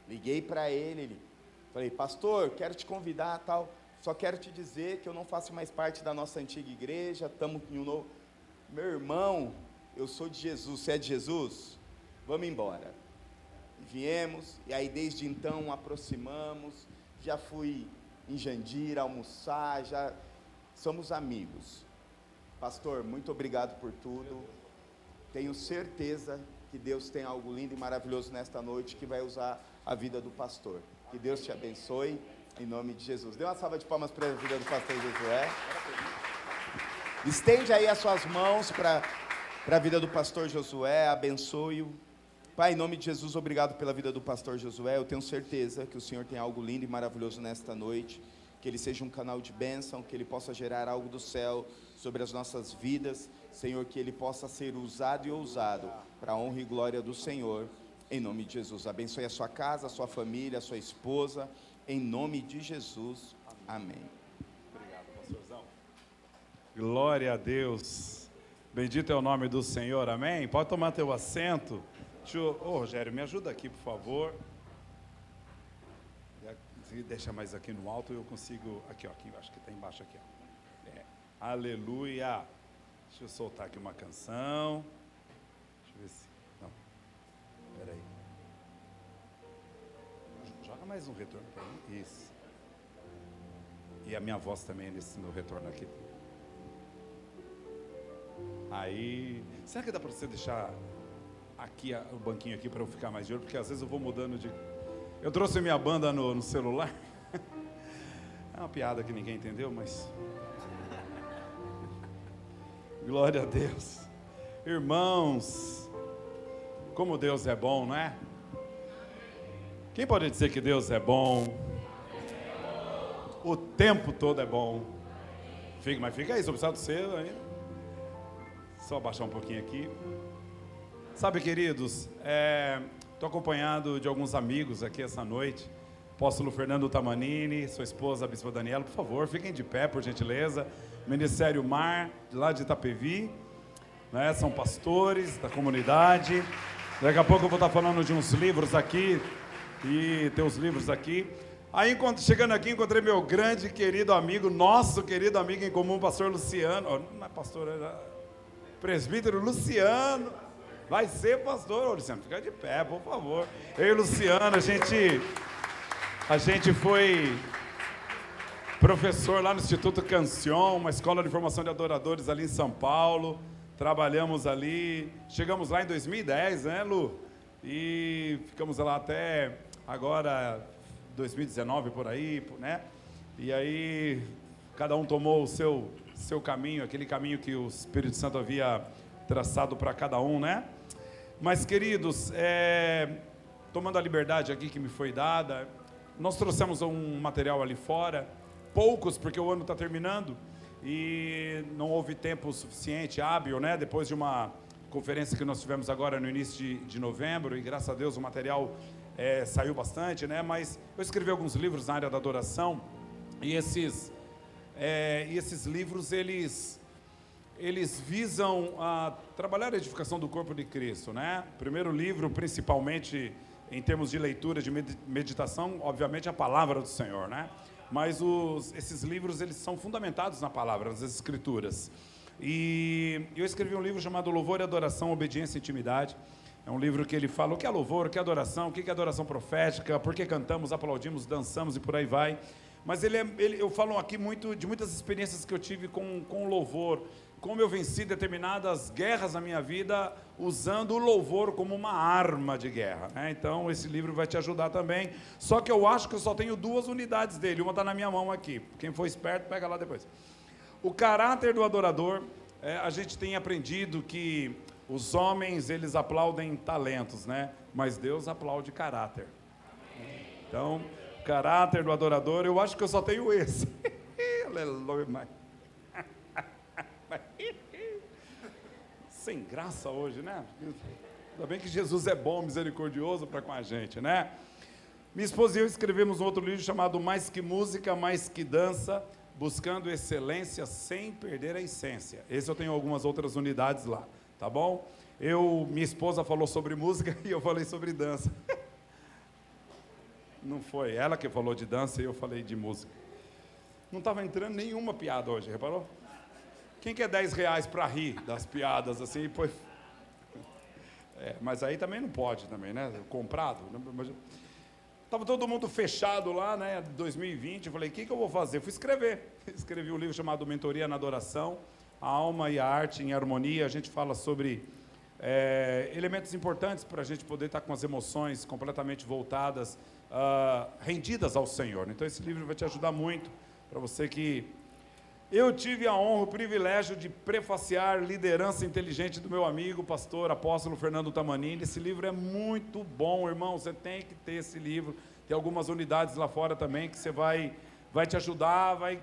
Liguei para ele, falei, pastor, quero te convidar, tal, só quero te dizer que eu não faço mais parte da nossa antiga igreja, estamos em um novo... Meu irmão, eu sou de Jesus, você é de Jesus? Vamos embora. Viemos, e aí desde então aproximamos, já fui em Jandira almoçar, já somos amigos. Pastor, muito obrigado por tudo, tenho certeza que Deus tem algo lindo e maravilhoso nesta noite, que vai usar a vida do pastor. Que Deus te abençoe, em nome de Jesus. Dê uma salva de palmas para a vida do pastor Josué. Estende aí as suas mãos para a vida do pastor Josué, abençoe-o. Pai, em nome de Jesus, obrigado pela vida do pastor Josué. Eu tenho certeza que o Senhor tem algo lindo e maravilhoso nesta noite, que ele seja um canal de bênção, que ele possa gerar algo do céu sobre as nossas vidas, Senhor, que ele possa ser usado e ousado para a honra e glória do Senhor, em nome de Jesus. Abençoe a sua casa, a sua família, a sua esposa, em nome de Jesus, amém. Obrigado, pastorzão. Glória a Deus, bendito é o nome do Senhor, amém? Pode tomar teu assento. Rogério, me ajuda aqui, por favor. Se deixa mais aqui no alto, eu consigo... Aqui, ó, aqui, acho que está embaixo aqui, ó. Aleluia. Deixa eu soltar aqui uma canção. Deixa eu ver se... Não, peraí. Joga mais um retorno para mim. Isso. E a minha voz também no retorno aqui. Aí... Será que dá para você deixar... aqui o banquinho aqui para eu ficar mais de olho, porque às vezes eu vou mudando de... Eu trouxe minha banda no celular. É uma piada que ninguém entendeu, mas... Glória a Deus. Irmãos, como Deus é bom, não é? Quem pode dizer que Deus é bom? O tempo todo é bom. Mas fica aí, só precisa do seu aí. Só abaixar um pouquinho aqui. Sabe, queridos, estou acompanhado de alguns amigos aqui essa noite. Apóstolo Fernando Tamanini, sua esposa, a Bispa Daniela, por favor, fiquem de pé, por gentileza. Ministério Mar, lá de Itapevi, né, são pastores da comunidade. Daqui a pouco eu vou estar falando de uns livros aqui, e tem os livros aqui. Aí, chegando aqui, encontrei meu grande, querido amigo, nosso querido amigo em comum, pastor Luciano. Não é pastor, é presbítero Luciano. Vai ser pastor, Luciano, fica de pé, por favor. Eu e o Luciano, a gente foi professor lá no Instituto Cancion, uma escola de formação de adoradores ali em São Paulo. Trabalhamos ali, chegamos lá em 2010, né, Lu? E ficamos lá até agora, 2019, por aí, né? E aí, cada um tomou o seu caminho, aquele caminho que o Espírito Santo havia traçado para cada um, né? Mas, queridos, tomando a liberdade aqui que me foi dada, nós trouxemos um material ali fora, poucos, porque o ano está terminando, e não houve tempo suficiente, hábil, né? Depois de uma conferência que nós tivemos agora no início de novembro, e graças a Deus o material saiu bastante, né? Mas eu escrevi alguns livros na área da adoração, e esses livros, eles visam trabalhar a edificação do corpo de Cristo, né? Primeiro livro, principalmente em termos de leitura, de meditação, obviamente a palavra do Senhor, né? Mas esses livros, eles são fundamentados na palavra, nas escrituras. E eu escrevi um livro chamado Louvor e Adoração, Obediência e Intimidade. É um livro que ele fala o que é louvor, o que é adoração, o que é adoração profética, por que cantamos, aplaudimos, dançamos e por aí vai. Mas eu falo aqui de muitas experiências que eu tive com louvor, como eu venci determinadas guerras na minha vida usando o louvor como uma arma de guerra, né? Então esse livro vai te ajudar também, só que eu acho que eu só tenho 2 unidades dele, uma está na minha mão aqui, quem for esperto pega lá depois. O caráter do adorador, a gente tem aprendido que os homens, eles aplaudem talentos, né? Mas Deus aplaude caráter. Então, o caráter do adorador, eu acho que eu só tenho esse. Aleluia. Sem graça hoje, né? Ainda bem que Jesus é bom, misericordioso para com a gente, né? Minha esposa e eu escrevemos um outro livro chamado Mais que Música, Mais que Dança, buscando excelência sem perder a essência. Esse eu tenho algumas outras unidades lá, tá bom? Minha esposa falou sobre música e eu falei sobre dança. Não foi ela que falou de dança e eu falei de música. Não estava entrando nenhuma piada hoje, reparou? Quem quer R$10 para rir das piadas assim? Pois... mas aí também não pode, também, né? Comprado. Estava todo mundo fechado lá, né? 2020. Eu falei, o que eu vou fazer? Fui escrever. Escrevi um livro chamado Mentoria na Adoração, a alma e a arte em harmonia. A gente fala sobre elementos importantes para a gente poder estar com as emoções completamente voltadas, rendidas ao Senhor. Então esse livro vai te ajudar muito, para você que... Eu tive a honra, o privilégio de prefaciar Liderança Inteligente do meu amigo, pastor, apóstolo Fernando Tamanini. Esse livro é muito bom, irmão, você tem que ter esse livro. Tem algumas unidades lá fora também que você vai te ajudar, vai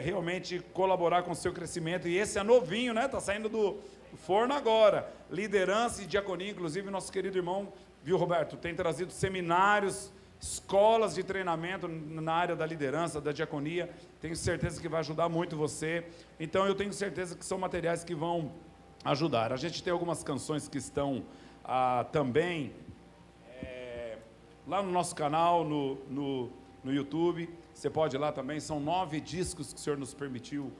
realmente colaborar com o seu crescimento. E esse é novinho, né? Está saindo do forno agora. Liderança e diaconia, inclusive nosso querido irmão, viu, Roberto, tem trazido seminários, escolas de treinamento na área da liderança, da diaconia. Tenho certeza que vai ajudar muito você. Então eu tenho certeza que são materiais que vão ajudar. A gente tem algumas canções que estão também lá no nosso canal, no YouTube. Você pode ir lá também. São 9 discos que o Senhor nos permitiu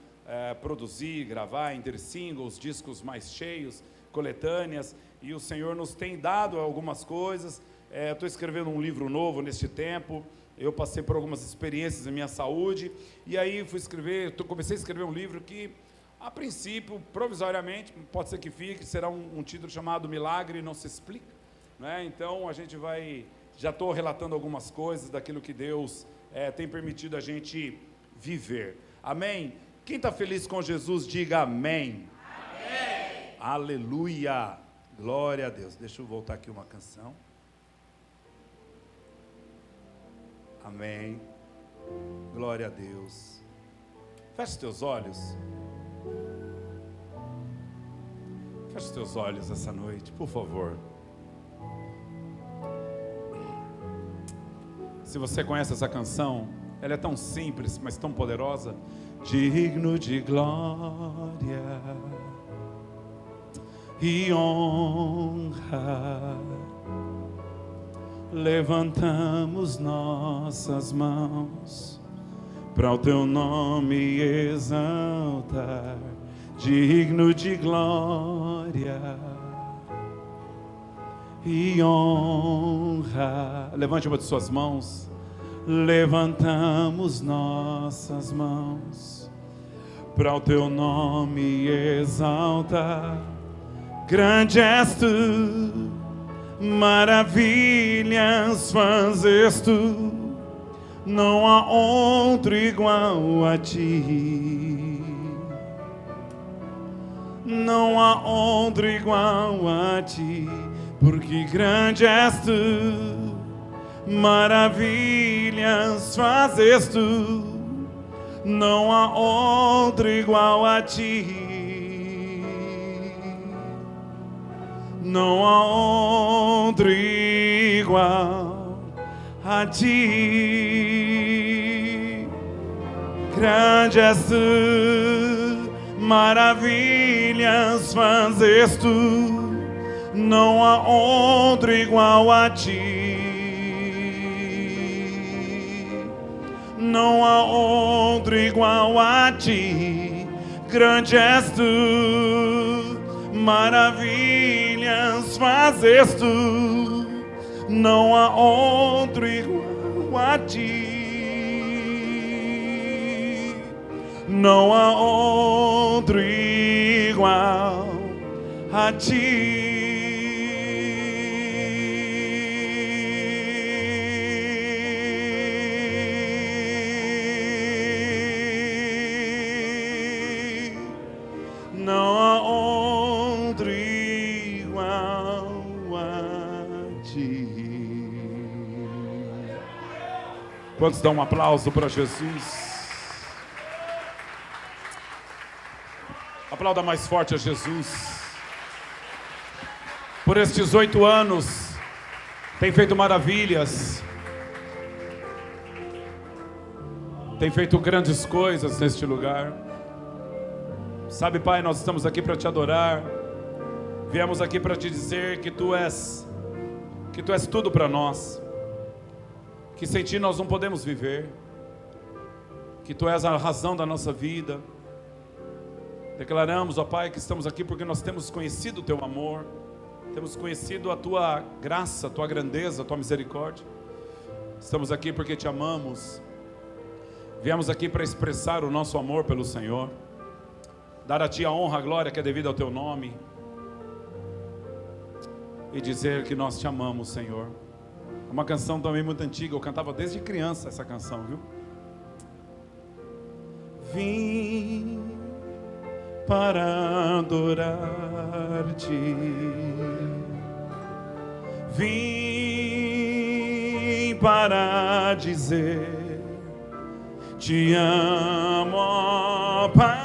produzir, gravar, entre singles, discos mais cheios, coletâneas. E o Senhor nos tem dado algumas coisas. Estou escrevendo um livro novo neste tempo. Eu passei por algumas experiências em minha saúde, e aí comecei a escrever um livro que, a princípio, provisoriamente, pode ser que fique, será um título chamado Milagre Não Se Explica, né? Então a gente já estou relatando algumas coisas daquilo que Deus tem permitido a gente viver. Amém? Quem está feliz com Jesus, diga amém. Amém. Aleluia, glória a Deus. Deixa eu voltar aqui uma canção. Amém. Glória a Deus. Feche os teus olhos. Feche os teus olhos essa noite, por favor. Se você conhece essa canção, ela é tão simples, mas tão poderosa. Digno de glória e honra, levantamos nossas mãos para o teu nome exaltar, digno de glória e honra. Levante uma de suas mãos. Levantamos nossas mãos para o teu nome exaltar. Grande és tu, maravilhas fazes tu, não há outro igual a ti. Não há outro igual a ti, porque grande és tu, maravilhas fazes tu, não há outro igual a ti. Não há outro igual a ti. Grande és tu, maravilhas fazes tu, não há outro igual a ti. Não há outro igual a ti. Grande és tu, maravilhas fazes tu, não há outro igual a ti. Não há outro igual a ti. Não há outro igual a ti. Quantos dão um aplauso para Jesus? Aplauda mais forte a Jesus. Por estes 8 anos, tem feito maravilhas, tem feito grandes coisas neste lugar. Sabe, Pai, nós estamos aqui para te adorar. Viemos aqui para te dizer que Tu és tudo para nós, que sem Ti nós não podemos viver, que Tu és a razão da nossa vida. Declaramos, ó Pai, que estamos aqui porque nós temos conhecido o Teu amor, temos conhecido a Tua graça, a Tua grandeza, a Tua misericórdia. Estamos aqui porque Te amamos. Viemos aqui para expressar o nosso amor pelo Senhor, dar a Ti a honra, a glória que é devida ao Teu nome, e dizer que nós Te amamos, Senhor. É uma canção também muito antiga, eu cantava desde criança essa canção, viu? Vim para adorar-Te, vim para dizer: Te amo, ó Pai,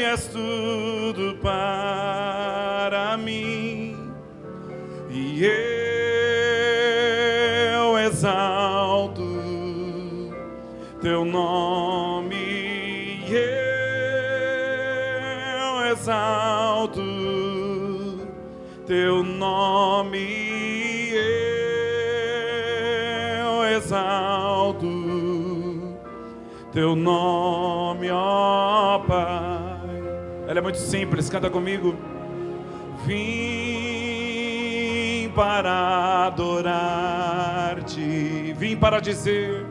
és tudo para mim, e eu exalto Teu nome, e eu exalto Teu nome, e eu exalto Teu nome, ó Pai. Ela é muito simples, canta comigo. Vim para adorar-Te, vim para dizer,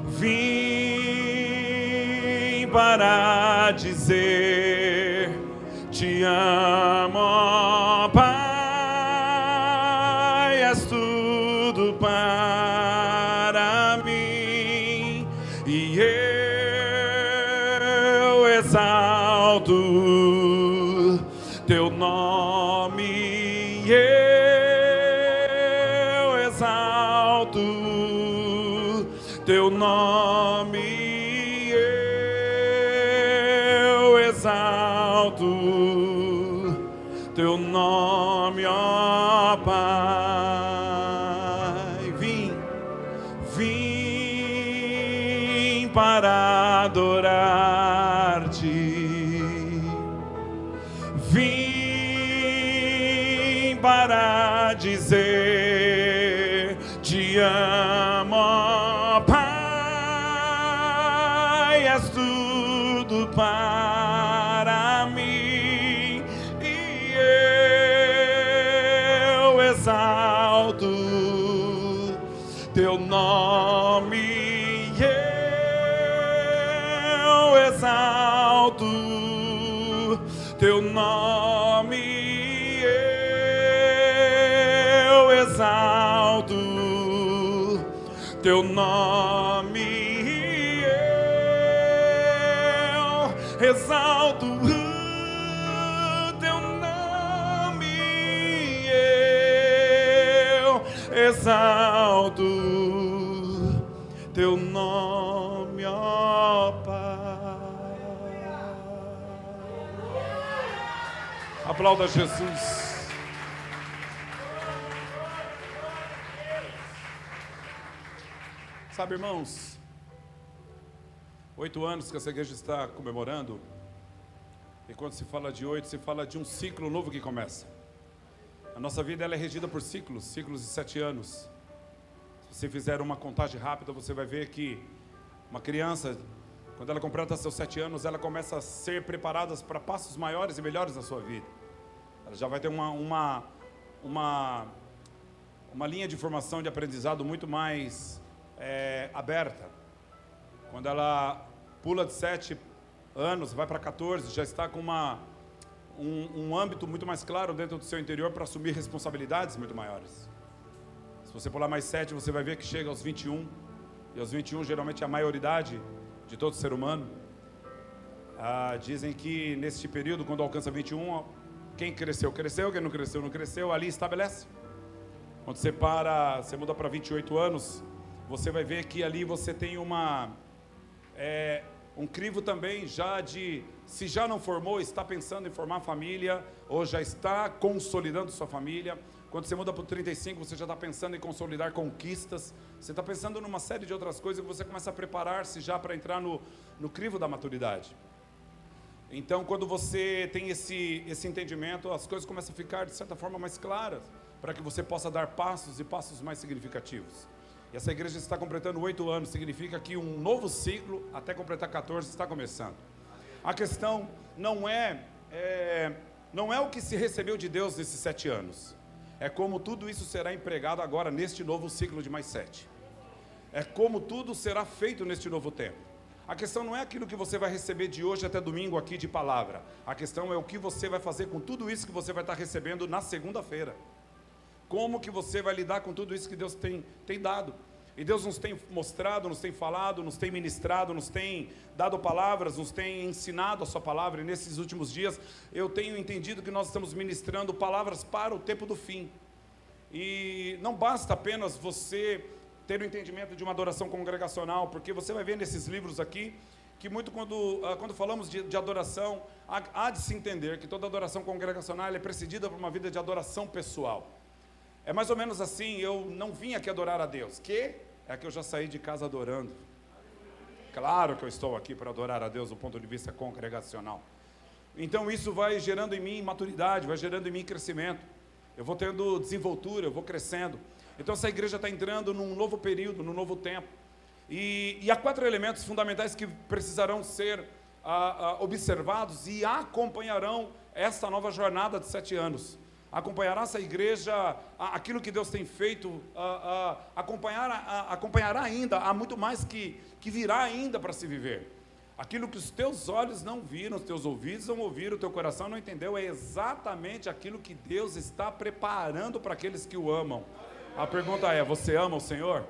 vim para dizer: Te amo, ó Pai, és tudo para mim, e eu exalto Teu nome, e eu exalto Teu nome, e eu exalto Teu nome, ó Pai. Vim para adorar-Te, vim para dizer: Te amo, ó Pai, és tudo para mim, e eu exalto Teu nome, e eu exalto Teu nome, e eu exalto Teu nome, e eu exalto Teu nome, e eu exalto Teu nome, ó Pai. Aplauda Jesus. Sabe, irmãos, 8 anos que essa igreja está comemorando, e quando se fala de 8, se fala de um ciclo novo que começa. A nossa vida ela é regida por ciclos de 7 anos. Se você fizer uma contagem rápida, você vai ver que uma criança, quando ela completa seus 7 anos, ela começa a ser preparada para passos maiores e melhores na sua vida. Ela já vai ter uma linha de formação, de aprendizado muito mais aberta. Quando ela pula de 7 anos, vai para 14, já está com um âmbito muito mais claro dentro do seu interior para assumir responsabilidades muito maiores. Se você pular mais 7, você vai ver que chega aos 21, e aos 21 geralmente é a maioridade de todo ser humano. Dizem que neste período, quando alcança 21, quem cresceu, cresceu, quem não cresceu, não cresceu, ali estabelece. Quando você muda para 28 anos, você vai ver que ali você tem um crivo também já de, se já não formou, está pensando em formar família, ou já está consolidando sua família. Quando você muda para o 35, você já está pensando em consolidar conquistas, você está pensando numa série de outras coisas que você começa a preparar-se já para entrar no crivo da maturidade. Então, quando você tem esse entendimento, as coisas começam a ficar, de certa forma, mais claras. para que você possa dar passos e passos mais significativos. E essa igreja está completando 8 anos, significa que um novo ciclo, até completar 14, está começando. A questão não é o que se recebeu de Deus nesses 7 anos, é como tudo isso será empregado agora neste novo ciclo de mais 7. É como tudo será feito neste novo tempo. A questão não é aquilo que você vai receber de hoje até domingo aqui de palavra. A questão é o que você vai fazer com tudo isso que você vai estar recebendo na segunda-feira. Como que você vai lidar com tudo isso que Deus tem dado. E Deus nos tem mostrado, nos tem falado, nos tem ministrado, nos tem dado palavras, nos tem ensinado a sua palavra. E nesses últimos dias eu tenho entendido que nós estamos ministrando palavras para o tempo do fim. E não basta apenas você ter o entendimento de uma adoração congregacional, porque você vai ver nesses livros aqui, que muito quando falamos de adoração, há de se entender que toda adoração congregacional é precedida por uma vida de adoração pessoal. É mais ou menos assim, eu não vim aqui adorar a Deus, que eu já saí de casa adorando. Claro que eu estou aqui para adorar a Deus do ponto de vista congregacional. Então isso vai gerando em mim maturidade, vai gerando em mim crescimento. Eu vou tendo desenvoltura, eu vou crescendo. Então essa igreja está entrando num novo período, num novo tempo. E há 4 elementos fundamentais que precisarão ser observados e acompanharão essa nova jornada de 7 anos. Acompanhará essa igreja, aquilo que Deus tem feito, acompanhará ainda, há muito mais que virá ainda para se viver. Aquilo que os teus olhos não viram, os teus ouvidos não ouviram, o teu coração não entendeu, é exatamente aquilo que Deus está preparando para aqueles que o amam. A pergunta é, você ama o Senhor?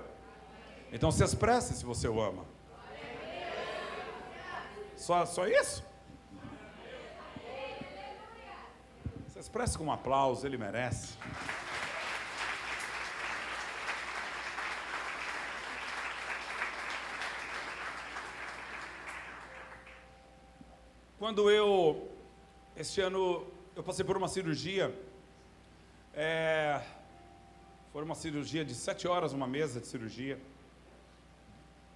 Então se expresse se você o ama. Só isso? Se expresse com um aplauso, ele merece. Quando este ano, eu passei por uma cirurgia, foi uma cirurgia de 7 horas, uma mesa de cirurgia,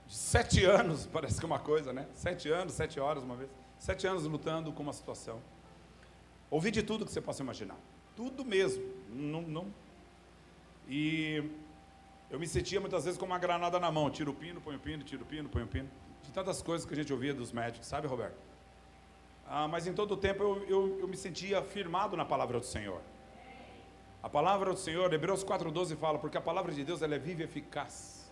de 7 anos, parece que é uma coisa, né? 7 anos, 7 horas uma vez, 7 anos lutando com uma situação. Ouvi de tudo que você possa imaginar, tudo mesmo, e eu me sentia muitas vezes com uma granada na mão, tiro o pino, põe o pino, tiro o pino, põe o pino, de tantas coisas que a gente ouvia dos médicos, sabe, Roberto? Mas em todo o tempo eu me sentia firmado na palavra do Senhor. A palavra do Senhor, Hebreus 4,12 fala, porque a palavra de Deus ela é viva e eficaz.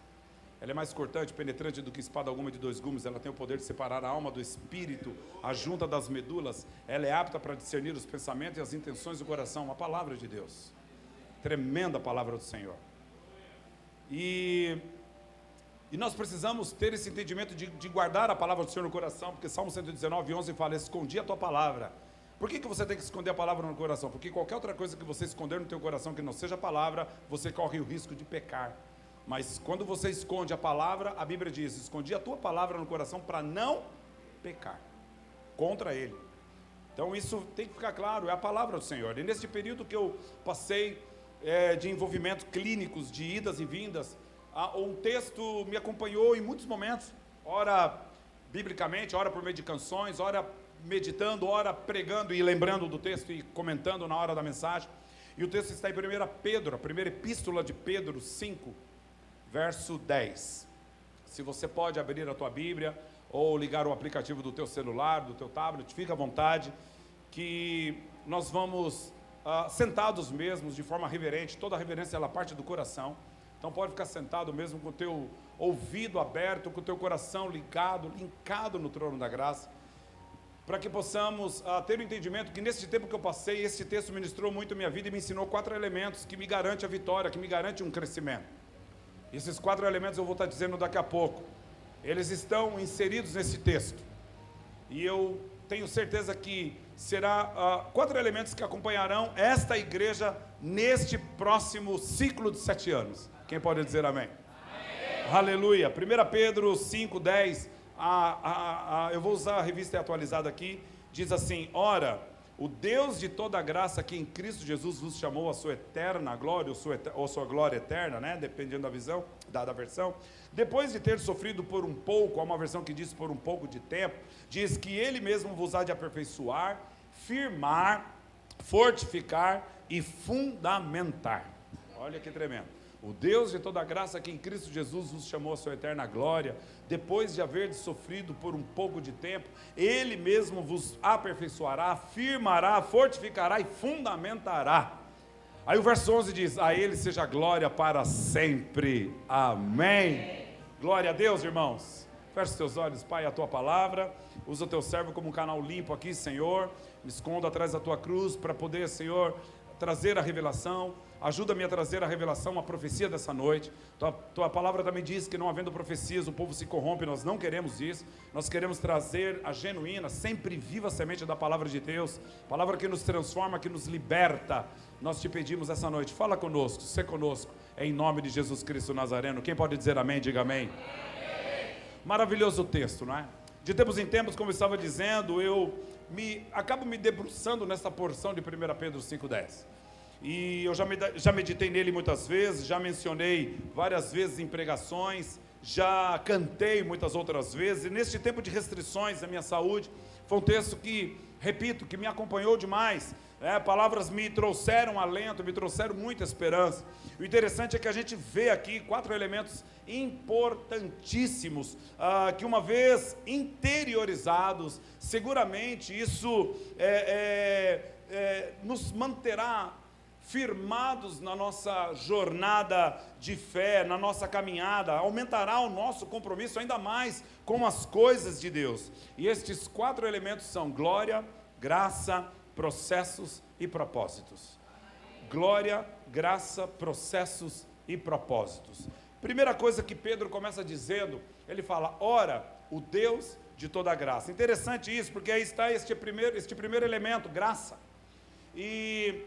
Ela é mais cortante, penetrante do que espada alguma de 2 gumes, ela tem o poder de separar a alma do espírito, a junta das medulas, ela é apta para discernir os pensamentos e as intenções do coração, a palavra de Deus. Tremenda palavra do Senhor. E nós precisamos ter esse entendimento de guardar a palavra do Senhor no coração, porque Salmo 119:11 fala, escondi a tua palavra. Por que você tem que esconder a palavra no coração? Porque qualquer outra coisa que você esconder no teu coração que não seja a palavra, você corre o risco de pecar. Mas quando você esconde a palavra, a Bíblia diz, escondi a tua palavra no coração para não pecar contra ele. Então isso tem que ficar claro, é a palavra do Senhor. E nesse período que eu passei de envolvimentos clínicos, de idas e vindas, um texto me acompanhou em muitos momentos, ora biblicamente, ora por meio de canções, ora meditando, ora pregando e lembrando do texto e comentando na hora da mensagem. E o texto está em 1 Pedro, a primeira epístola de Pedro 5, verso 10. Se você pode abrir a tua Bíblia ou ligar o aplicativo do teu celular, do teu tablet, fica à vontade, que nós vamos sentados mesmos, de forma reverente. Toda a reverência ela parte do coração, então pode ficar sentado mesmo com o teu ouvido aberto, com o teu coração linkado no trono da graça, para que possamos ter o entendimento que nesse tempo que eu passei, esse texto ministrou muito a minha vida e me ensinou 4 elementos que me garantem a vitória, que me garantem um crescimento. Esses 4 elementos eu vou estar dizendo daqui a pouco. Eles estão inseridos nesse texto. E eu tenho certeza que será 4 elementos que acompanharão esta igreja neste próximo ciclo de 7 anos. Quem pode dizer amém? Amém. Aleluia. 1 Pedro 5:10. Eu vou usar a revista atualizada aqui. Diz assim, ora, o Deus de toda graça que em Cristo Jesus vos chamou a sua eterna glória, ou sua glória eterna, né? Dependendo da visão, da versão. Depois de ter sofrido por um pouco, há uma versão que diz por um pouco de tempo, diz que Ele mesmo vos há de aperfeiçoar, firmar, fortificar e fundamentar. Olha que tremendo. O Deus de toda graça que em Cristo Jesus vos chamou a sua eterna glória, depois de haver sofrido por um pouco de tempo, Ele mesmo vos aperfeiçoará, firmará, fortificará e fundamentará. Aí o verso 11 diz, a Ele seja glória para sempre. Amém. Glória a Deus, irmãos. Feche os teus olhos, Pai, a tua palavra. Usa o teu servo como um canal limpo aqui, Senhor. Me escondo atrás da tua cruz para poder, Senhor, trazer a revelação. Ajuda-me a trazer a revelação, a profecia dessa noite. Tua palavra também diz que não havendo profecias, o povo se corrompe. Nós não queremos isso. Nós queremos trazer a genuína, sempre viva semente da palavra de Deus. Palavra que nos transforma, que nos liberta. Nós te pedimos essa noite, fala conosco, sê conosco. Em nome de Jesus Cristo Nazareno. Quem pode dizer amém, diga amém. Maravilhoso texto, não é? De tempos em tempos, como eu estava dizendo, eu acabo me debruçando nessa porção de 1 Pedro 5,10. E eu já meditei nele muitas vezes, já mencionei várias vezes em pregações, já cantei muitas outras vezes, e neste tempo de restrições à minha saúde, foi um texto que, repito, que me acompanhou demais. Palavras me trouxeram alento, me trouxeram muita esperança. O interessante é que a gente vê aqui 4 elementos importantíssimos, que uma vez interiorizados, seguramente isso nos manterá firmados na nossa jornada de fé, na nossa caminhada, aumentará o nosso compromisso ainda mais com as coisas de Deus. E estes 4 elementos são glória, graça, processos e propósitos. Glória, graça, processos e propósitos. Primeira coisa que Pedro começa dizendo, ele fala, ora, o Deus de toda graça. Interessante isso, porque aí está este primeiro elemento, graça. E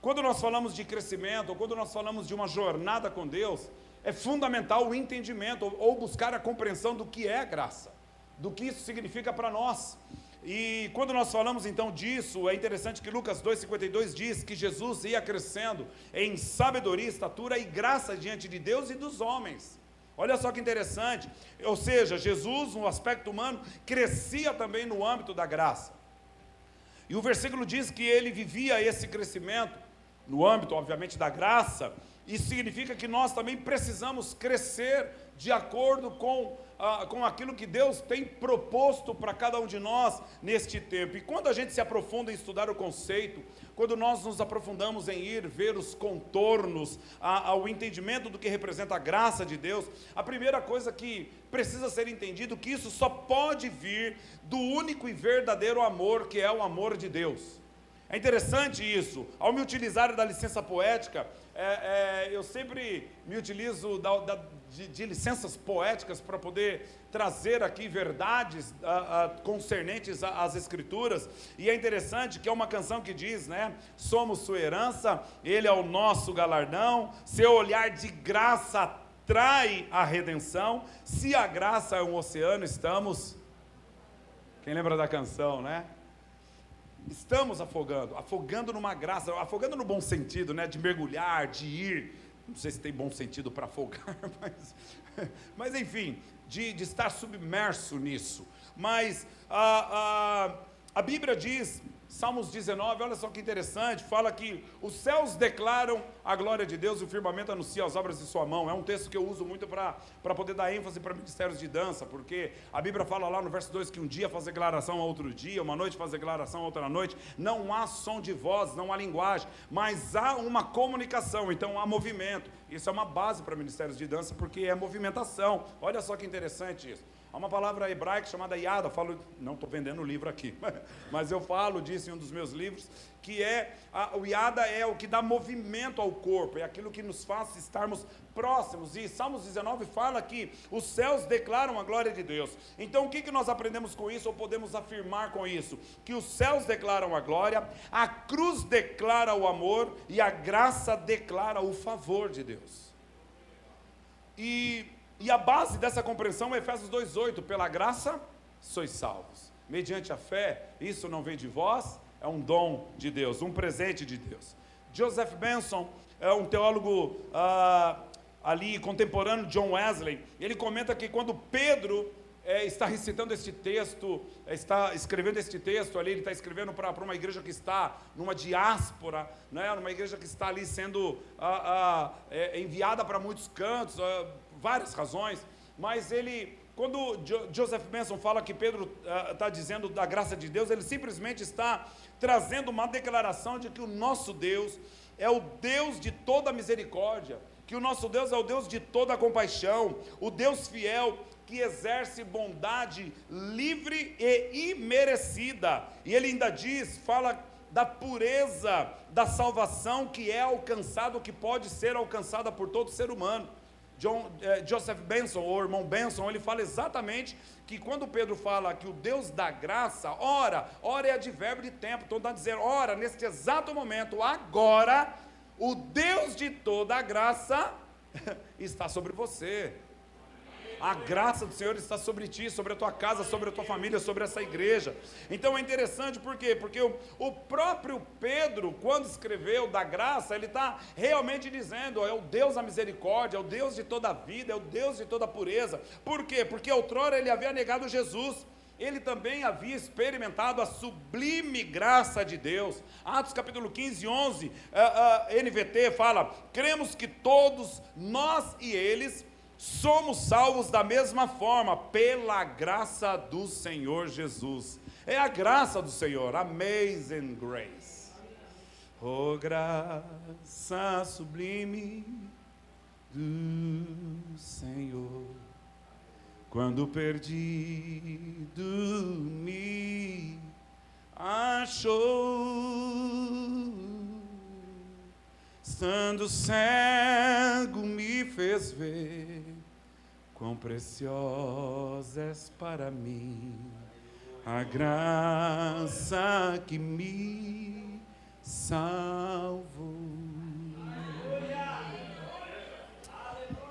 quando nós falamos de crescimento, ou quando nós falamos de uma jornada com Deus, é fundamental o entendimento, ou buscar a compreensão do que é graça, do que isso significa para nós. E quando nós falamos então disso, é interessante que Lucas 2,52 diz que Jesus ia crescendo em sabedoria, estatura e graça diante de Deus e dos homens. Olha só que interessante, ou seja, Jesus no aspecto humano crescia também no âmbito da graça. E o versículo diz que ele vivia esse crescimento no âmbito, obviamente, da graça. Isso significa que nós também precisamos crescer de acordo com aquilo que Deus tem proposto para cada um de nós neste tempo. E quando a gente se aprofunda em estudar o conceito, quando nós nos aprofundamos em ir ver os contornos, ao entendimento do que representa a graça de Deus, a primeira coisa que precisa ser entendido, que isso só pode vir do único e verdadeiro amor, que é o amor de Deus. É interessante isso. Ao me utilizar da licença poética, eu sempre me utilizo de licenças poéticas para poder trazer aqui verdades concernentes às Escrituras. E é interessante que é uma canção que diz, né? Somos sua herança, Ele é o nosso galardão, seu olhar de graça atrai a redenção. Se a graça é um oceano, estamos... Quem lembra da canção, né? Estamos afogando numa graça, afogando no bom sentido, né? De mergulhar, de ir, não sei se tem bom sentido para afogar, mas enfim, de estar submerso nisso. Mas a Bíblia diz, Salmos 19, olha só que interessante, fala que os céus declaram a glória de Deus e o firmamento anuncia as obras de sua mão. É um texto que eu uso muito para poder dar ênfase para ministérios de dança, porque a Bíblia fala lá no verso 2 que um dia faz declaração a outro dia, uma noite faz declaração a outra noite. Não há som de voz, não há linguagem, mas há uma comunicação, então há movimento. Isso é uma base para ministérios de dança, porque é movimentação. Olha só que interessante isso. Há uma palavra hebraica chamada yada, não estou vendendo o livro aqui, mas eu falo disso em um dos meus livros, que o yada é o que dá movimento ao corpo, é aquilo que nos faz estarmos próximos. E Salmos 19 fala que os céus declaram a glória de Deus. Então o que nós aprendemos com isso, ou podemos afirmar com isso? Que os céus declaram a glória, a cruz declara o amor e a graça declara o favor de Deus. E a base dessa compreensão é Efésios 2,8, pela graça sois salvos, mediante a fé. Isso não vem de vós, é um dom de Deus, um presente de Deus. Joseph Benson é um teólogo ali contemporâneo de John Wesley. Ele comenta que quando Pedro está recitando este texto, está escrevendo este texto ali, ele está escrevendo para uma igreja que está numa diáspora, né, numa igreja que está ali sendo enviada para muitos cantos, várias razões, mas ele, quando Joseph Benson fala que Pedro está dizendo da graça de Deus, ele simplesmente está trazendo uma declaração de que o nosso Deus é o Deus de toda misericórdia, que o nosso Deus é o Deus de toda compaixão, o Deus fiel, que exerce bondade livre e imerecida. E ele ainda fala da pureza da salvação que é alcançada, que pode ser alcançada por todo ser humano. Joseph Benson, ou irmão Benson, ele fala exatamente que quando Pedro fala que o Deus da graça, ora é advérbio de tempo, então está dizendo, ora, neste exato momento, agora, o Deus de toda a graça está sobre você. A graça do Senhor está sobre ti, sobre a tua casa, sobre a tua família, sobre essa igreja. Então é interessante, por quê? Porque o próprio Pedro, quando escreveu da graça, ele está realmente dizendo, é o Deus da misericórdia, é o Deus de toda a vida, é o Deus de toda a pureza. Por quê? Porque outrora ele havia negado Jesus. Ele também havia experimentado a sublime graça de Deus. Atos capítulo 15, 11, NVT fala, cremos que todos nós e eles somos salvos da mesma forma, pela graça do Senhor Jesus. É a graça do Senhor, amazing grace. Oh, graça sublime do Senhor, quando perdido me achou, estando cego me fez ver, quão preciosa és para mim, a graça que me salvou.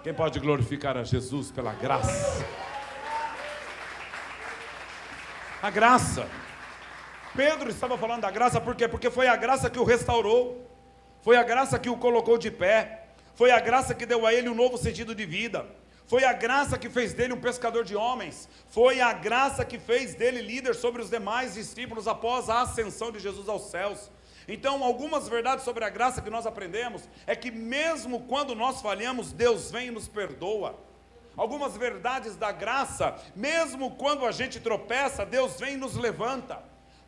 Quem pode glorificar a Jesus pela graça? A graça. Pedro estava falando da graça, por quê? Porque foi a graça que o restaurou, foi a graça que o colocou de pé, foi a graça que deu a ele um novo sentido de vida, foi a graça que fez dele um pescador de homens, foi a graça que fez dele líder sobre os demais discípulos após a ascensão de Jesus aos céus. Então, algumas verdades sobre a graça que nós aprendemos, é que mesmo quando nós falhamos, Deus vem e nos perdoa. Algumas verdades da graça, mesmo quando a gente tropeça, Deus vem e nos levanta.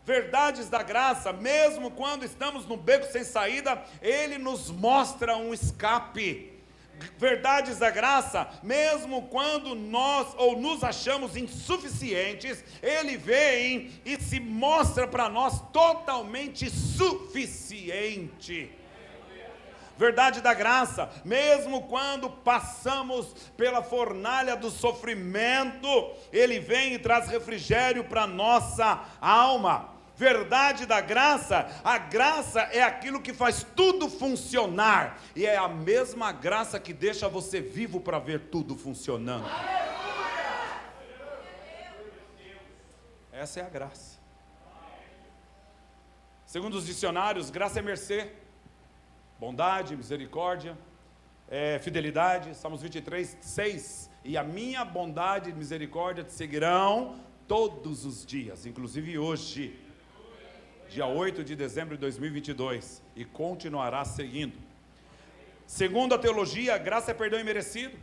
Verdades da graça, mesmo quando estamos no beco sem saída, Ele nos mostra um escape. Verdades da graça, mesmo quando nós ou nos achamos insuficientes, Ele vem e se mostra para nós totalmente suficiente. Verdade da graça, mesmo quando passamos pela fornalha do sofrimento, Ele vem e traz refrigério para a nossa alma. Verdade da graça, a graça é aquilo que faz tudo funcionar, e é a mesma graça que deixa você vivo para ver tudo funcionando. Essa é a graça. Segundo os dicionários, graça é mercê, bondade, misericórdia, fidelidade. Salmos 23, 6, e a minha bondade e misericórdia te seguirão todos os dias, inclusive hoje, dia 8 de dezembro de 2022, e continuará seguindo. Segundo a teologia, graça é perdão imerecido.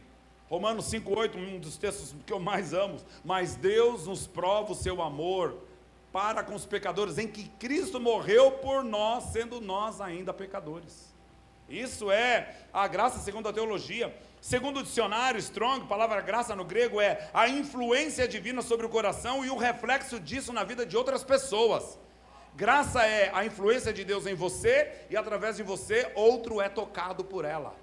Romanos 5,8, um dos textos que eu mais amo. Mas Deus nos prova o seu amor para com os pecadores, em que Cristo morreu por nós, sendo nós ainda pecadores. Isso é a graça segundo a teologia. Segundo o dicionário Strong, a palavra graça no grego é a influência divina sobre o coração e o reflexo disso na vida de outras pessoas. Graça é a influência de Deus em você, e através de você, outro é tocado por ela.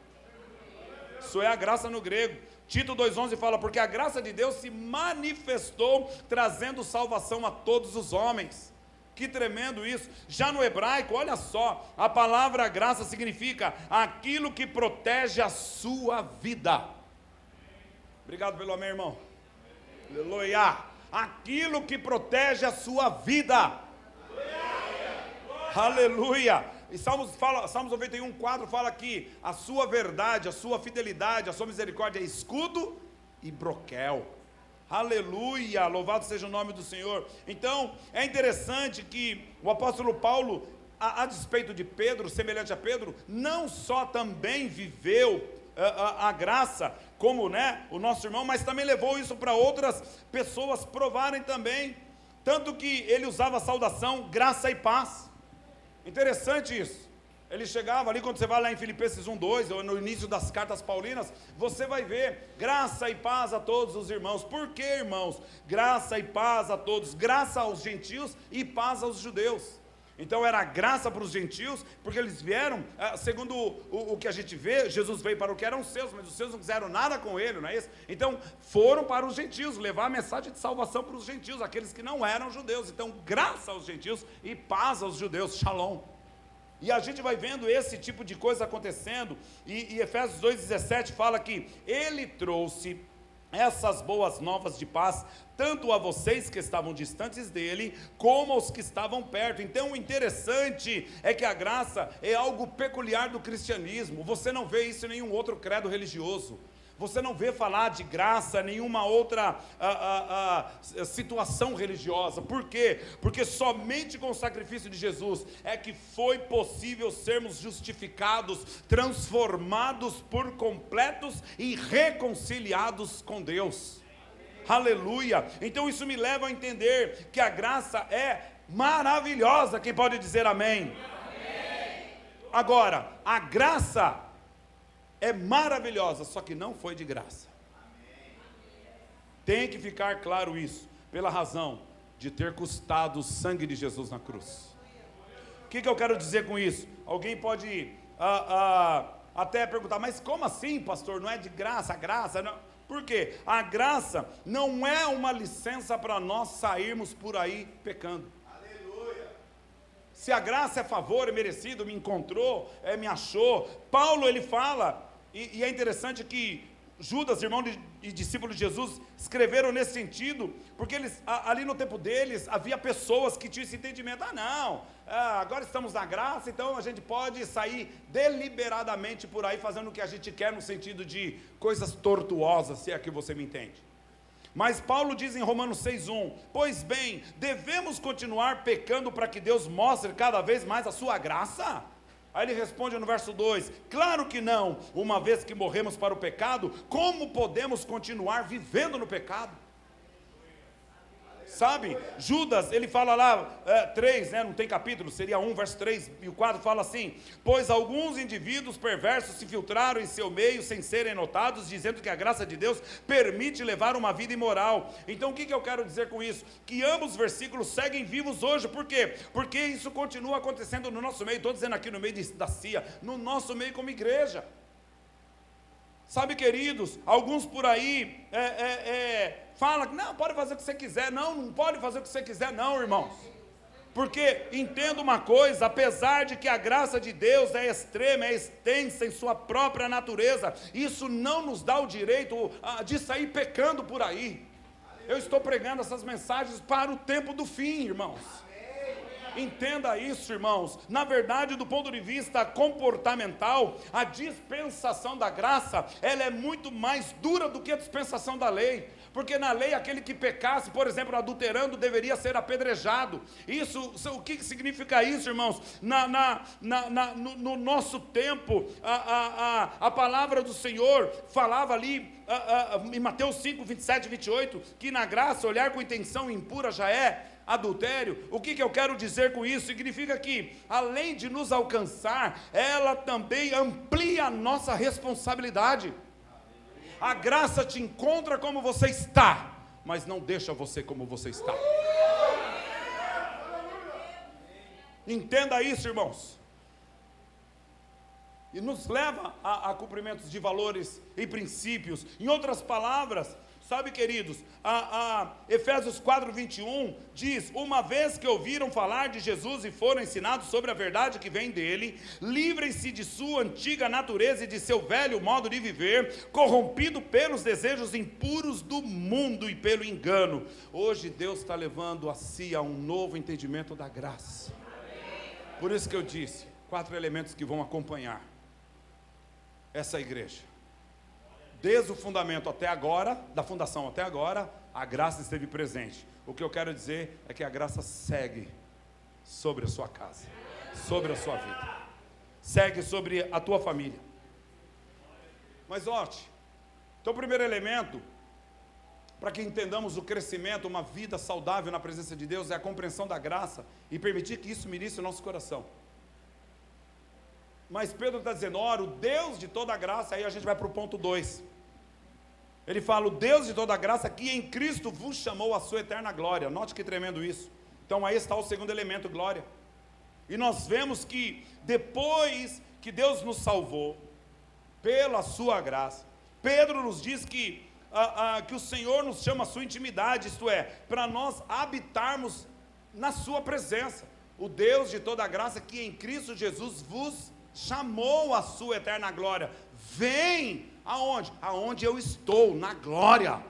Isso é a graça no grego. Tito 2,11 fala, porque a graça de Deus se manifestou, trazendo salvação a todos os homens. Que tremendo isso. Já no hebraico, olha só, a palavra graça significa aquilo que protege a sua vida. Obrigado pelo amém, irmão. Aleluia. Aquilo que protege a sua vida. Aleluia. E Salmos 91,4 fala que a sua verdade, a sua fidelidade, a sua misericórdia é escudo e broquel. Aleluia, louvado seja o nome do Senhor. Então, é interessante que o apóstolo Paulo, a despeito de Pedro, semelhante a Pedro, não só também viveu a graça, como, né, o nosso irmão, mas também levou isso para outras pessoas provarem também, tanto que ele usava a saudação, graça e paz. Interessante isso. Ele chegava ali, quando você vai lá em Filipenses 1:2, ou no início das cartas paulinas, você vai ver, graça e paz a todos os irmãos. Por que, irmãos? Graça e paz a todos, graça aos gentios e paz aos judeus. Então era graça para os gentios, porque eles vieram, segundo o que a gente vê, Jesus veio para o que eram seus, mas os seus não quiseram nada com ele, não é isso? Então foram para os gentios, levar a mensagem de salvação para os gentios, aqueles que não eram judeus. Então graça aos gentios e paz aos judeus, shalom. E a gente vai vendo esse tipo de coisa acontecendo, e Efésios 2,17 fala que ele trouxe essas boas novas de paz, tanto a vocês que estavam distantes dele, como aos que estavam perto. Então o interessante é que a graça é algo peculiar do cristianismo, você não vê isso em nenhum outro credo religioso. Você não vê falar de graça em nenhuma outra situação religiosa. Por quê? Porque somente com o sacrifício de Jesus é que foi possível sermos justificados, transformados por completos e reconciliados com Deus. Aleluia! Então isso me leva a entender que a graça é maravilhosa. Quem pode dizer amém? Amém. Agora, a graça é maravilhosa, só que não foi de graça. Tem que ficar claro isso, pela razão de ter custado o sangue de Jesus na cruz. O que eu quero dizer com isso? Alguém pode até perguntar, mas como assim, pastor? Não é de graça, a graça não. Por quê? A graça não é uma licença para nós sairmos por aí pecando. Se a graça é favor, é merecido, me encontrou, me achou. Paulo, ele fala, e é interessante que Judas, irmão e discípulo de Jesus, escreveram nesse sentido, porque eles, ali no tempo deles, havia pessoas que tinham esse entendimento, agora estamos na graça, então a gente pode sair deliberadamente por aí, fazendo o que a gente quer, no sentido de coisas tortuosas, se é que você me entende. Mas Paulo diz em Romanos 6:1, pois bem, devemos continuar pecando para que Deus mostre cada vez mais a sua graça? Aí ele responde no verso 2, claro que não, uma vez que morremos para o pecado, como podemos continuar vivendo no pecado? Sabe, Judas, ele fala lá, 3, né, não tem capítulo, seria 1, verso 3 e o 4 fala assim, pois alguns indivíduos perversos se filtraram em seu meio sem serem notados, dizendo que a graça de Deus permite levar uma vida imoral. Então o que eu quero dizer com isso? Que ambos os versículos seguem vivos hoje. Por quê? Porque isso continua acontecendo no nosso meio, estou dizendo aqui no meio da CIA, no nosso meio como igreja. Sabe, queridos, alguns por aí fala que não, pode fazer o que você quiser. Não pode fazer o que você quiser não, irmãos. Porque, entenda uma coisa, apesar de que a graça de Deus é extrema, é extensa em sua própria natureza, isso não nos dá o direito de sair pecando por aí. Eu estou pregando essas mensagens para o tempo do fim, irmãos. Entenda isso, irmãos. Na verdade, do ponto de vista comportamental, a dispensação da graça, ela é muito mais dura do que a dispensação da lei. Porque na lei, aquele que pecasse, por exemplo, adulterando, deveria ser apedrejado. O que significa isso, irmãos? No nosso tempo, a palavra do Senhor falava ali, em Mateus 5, 27 e 28, que na graça, olhar com intenção impura já é adultério. O que eu quero dizer com isso? Significa que, além de nos alcançar, ela também amplia a nossa responsabilidade. A graça te encontra como você está, mas não deixa você como você está. Entenda isso, irmãos. E nos leva a cumprimentos de valores e princípios. Em outras palavras, sabe, queridos, Efésios 4:21 diz, uma vez que ouviram falar de Jesus e foram ensinados sobre a verdade que vem dele, livrem-se de sua antiga natureza e de seu velho modo de viver, corrompido pelos desejos impuros do mundo e pelo engano. Hoje Deus está levando a si a um novo entendimento da graça. Por isso que eu disse, 4 elementos que vão acompanhar essa igreja. Desde o fundamento até agora, da fundação até agora, a graça esteve presente. O que eu quero dizer é que a graça segue sobre a sua casa, sobre a sua vida, segue sobre a tua família. Mas note, então o primeiro elemento, para que entendamos o crescimento, uma vida saudável na presença de Deus, é a compreensão da graça e permitir que isso ministre o nosso coração. Mas Pedro está dizendo, ora, o Deus de toda a graça, aí a gente vai para o ponto 2. Ele fala, o Deus de toda a graça, que em Cristo vos chamou a sua eterna glória. Note que tremendo isso. Então aí está o segundo elemento, glória. E nós vemos que depois que Deus nos salvou, pela sua graça, Pedro nos diz que o Senhor nos chama a sua intimidade, isto é, para nós habitarmos na sua presença. O Deus de toda a graça, que em Cristo Jesus vos chamou a sua eterna glória. Vem aonde? Aonde eu estou, na glória.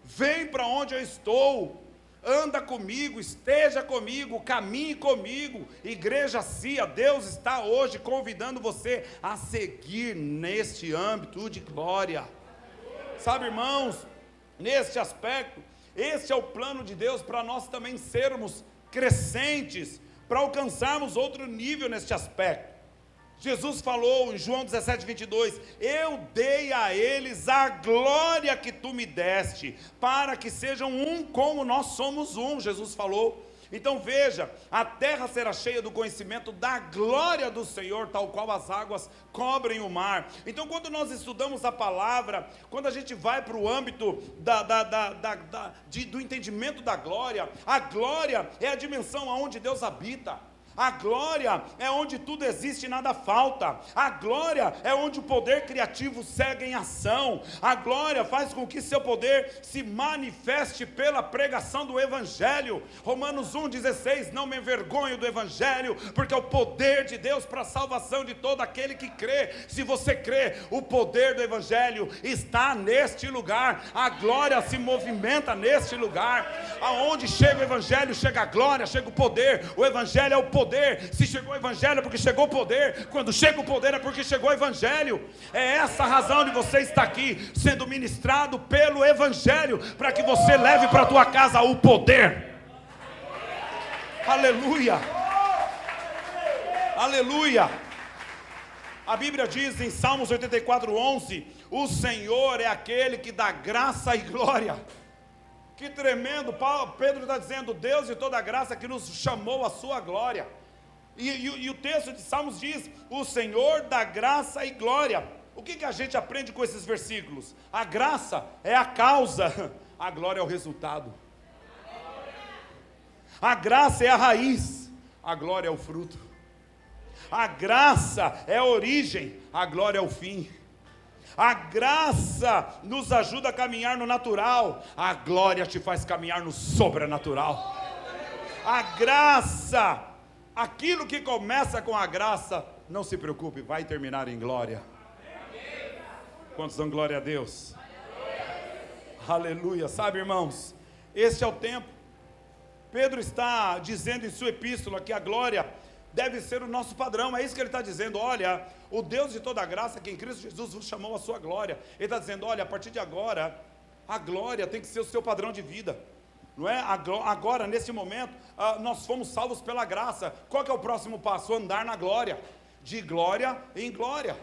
Vem para onde eu estou, anda comigo, esteja comigo, caminhe comigo. Igreja CIA, Deus está hoje convidando você a seguir neste âmbito de glória. Sabe, irmãos, neste aspecto, este é o plano de Deus para nós também sermos crescentes, para alcançarmos outro nível neste aspecto. Jesus falou em João 17:22, eu dei a eles a glória que tu me deste, para que sejam um como nós somos um, Jesus falou. Então veja, a terra será cheia do conhecimento da glória do Senhor, tal qual as águas cobrem o mar. Então quando nós estudamos a palavra, quando a gente vai para o âmbito do entendimento da glória, a glória é a dimensão aonde Deus habita. A glória é onde tudo existe e nada falta. A glória é onde o poder criativo segue em ação. A glória faz com que seu poder se manifeste pela pregação do Evangelho. Romanos 1,16, não me envergonho do Evangelho, porque é o poder de Deus para a salvação de todo aquele que crê. Se você crê, o poder do Evangelho está neste lugar. A glória se movimenta neste lugar. Aonde chega o Evangelho, chega a glória, chega o poder. O Evangelho é o poder. Se chegou o Evangelho é porque chegou o poder. Quando chega o poder é porque chegou o Evangelho. É essa a razão de você estar aqui, sendo ministrado pelo Evangelho, para que você leve para a tua casa o poder. Aleluia, aleluia. A Bíblia diz em Salmos 84:11, o Senhor é aquele que dá graça e glória. Que tremendo, Pedro está dizendo, Deus de toda a graça que nos chamou a sua glória. E o texto de Salmos diz, o Senhor dá graça e glória. O que a gente aprende com esses versículos? A graça é a causa, a glória é o resultado. A graça é a raiz, a glória é o fruto. A graça é a origem, a glória é o fim. A graça nos ajuda a caminhar no natural, a glória te faz caminhar no sobrenatural. A graça, aquilo que começa com a graça, não se preocupe, vai terminar em glória. Quantos dão glória a Deus? Aleluia. Sabe, irmãos, este é o tempo. Pedro está dizendo em sua epístola que a glória deve ser o nosso padrão. É isso que ele está dizendo. Olha, o Deus de toda a graça, que em Cristo Jesus vos chamou a sua glória. Ele está dizendo, olha, a partir de agora, a glória tem que ser o seu padrão de vida. Não é? Agora, nesse momento, nós fomos salvos pela graça. Qual que é o próximo passo? Andar na glória. De glória em glória.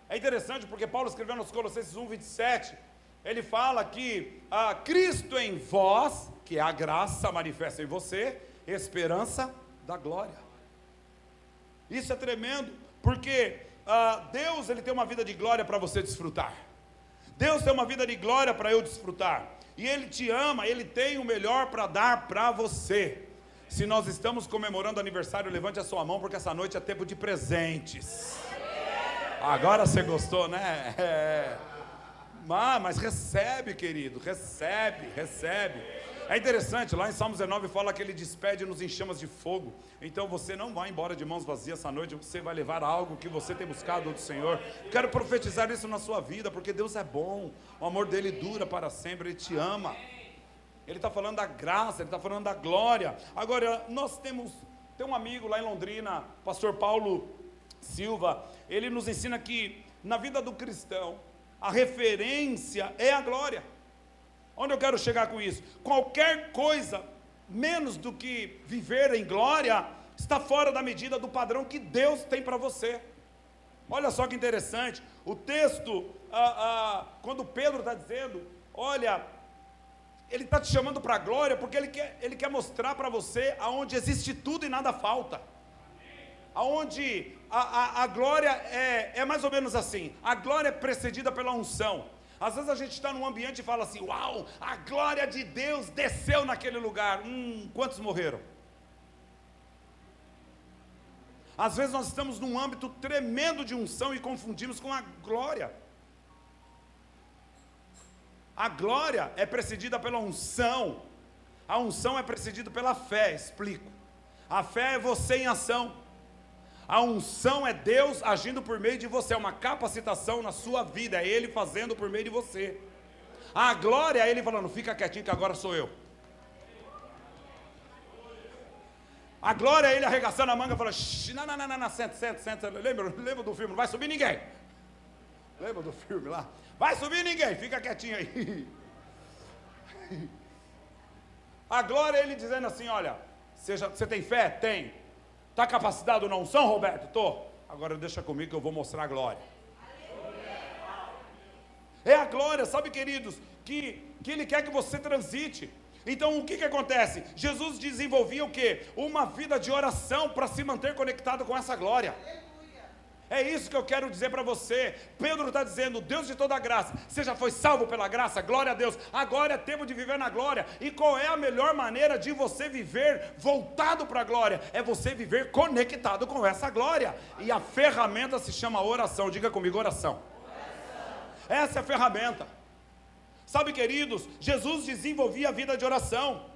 É interessante porque Paulo escreveu nos Colossenses 1:27, ele fala que Cristo em vós, que é a graça manifesta em você, esperança da glória. Isso é tremendo, porque Deus ele tem uma vida de glória para você desfrutar. Deus tem uma vida de glória para eu desfrutar. E Ele te ama, Ele tem o melhor para dar para você. Se nós estamos comemorando aniversário, levante a sua mão, porque essa noite é tempo de presentes. Agora você gostou, né? Mas recebe, querido, recebe. É interessante, lá em Salmos 19 fala que Ele despede-nos em chamas de fogo. Então você não vai embora de mãos vazias essa noite, você vai levar algo que você tem buscado do Senhor. Quero profetizar isso na sua vida, porque Deus é bom, o amor dEle dura para sempre, Ele te ama. Ele está falando da graça, Ele está falando da glória. Agora, nós tem um amigo lá em Londrina, pastor Paulo Silva, ele nos ensina que na vida do cristão, a referência é a glória. Onde eu quero chegar com isso? Qualquer coisa menos do que viver em glória está fora da medida do padrão que Deus tem para você. Olha só que interessante, o texto, quando Pedro está dizendo, olha, ele está te chamando para a glória, porque ele quer mostrar para você aonde existe tudo e nada falta. Aonde a glória é mais ou menos assim, a glória é precedida pela unção. Às vezes a gente está num ambiente e fala assim, uau, a glória de Deus desceu naquele lugar. Quantos morreram? Às vezes nós estamos num âmbito tremendo de unção e confundimos com a glória. A glória é precedida pela unção. A unção é precedida pela fé, explico. A fé é você em ação. A unção é Deus agindo por meio de você, é uma capacitação na sua vida, é Ele fazendo por meio de você. A glória é Ele falando, fica quietinho que agora sou eu. A glória é Ele arregaçando a manga e falando, não, senta, lembra do filme, não vai subir ninguém. Lembra do filme lá? Vai subir ninguém, fica quietinho aí. A glória é Ele dizendo assim, olha, você tem fé? Tem. Está capacitado na unção, Roberto? Estou. Agora deixa comigo que eu vou mostrar a glória. É a glória, sabe, queridos, que Ele quer que você transite. Então o que acontece? Jesus desenvolvia o quê? Uma vida de oração para se manter conectado com essa glória. É isso que eu quero dizer para você. Pedro está dizendo, Deus de toda graça, você já foi salvo pela graça, glória a Deus, agora é tempo de viver na glória. E qual é a melhor maneira de você viver voltado para a glória? É você viver conectado com essa glória. E a ferramenta se chama oração. Diga comigo, oração. Essa é a ferramenta. Sabe, queridos, Jesus desenvolvia a vida de oração,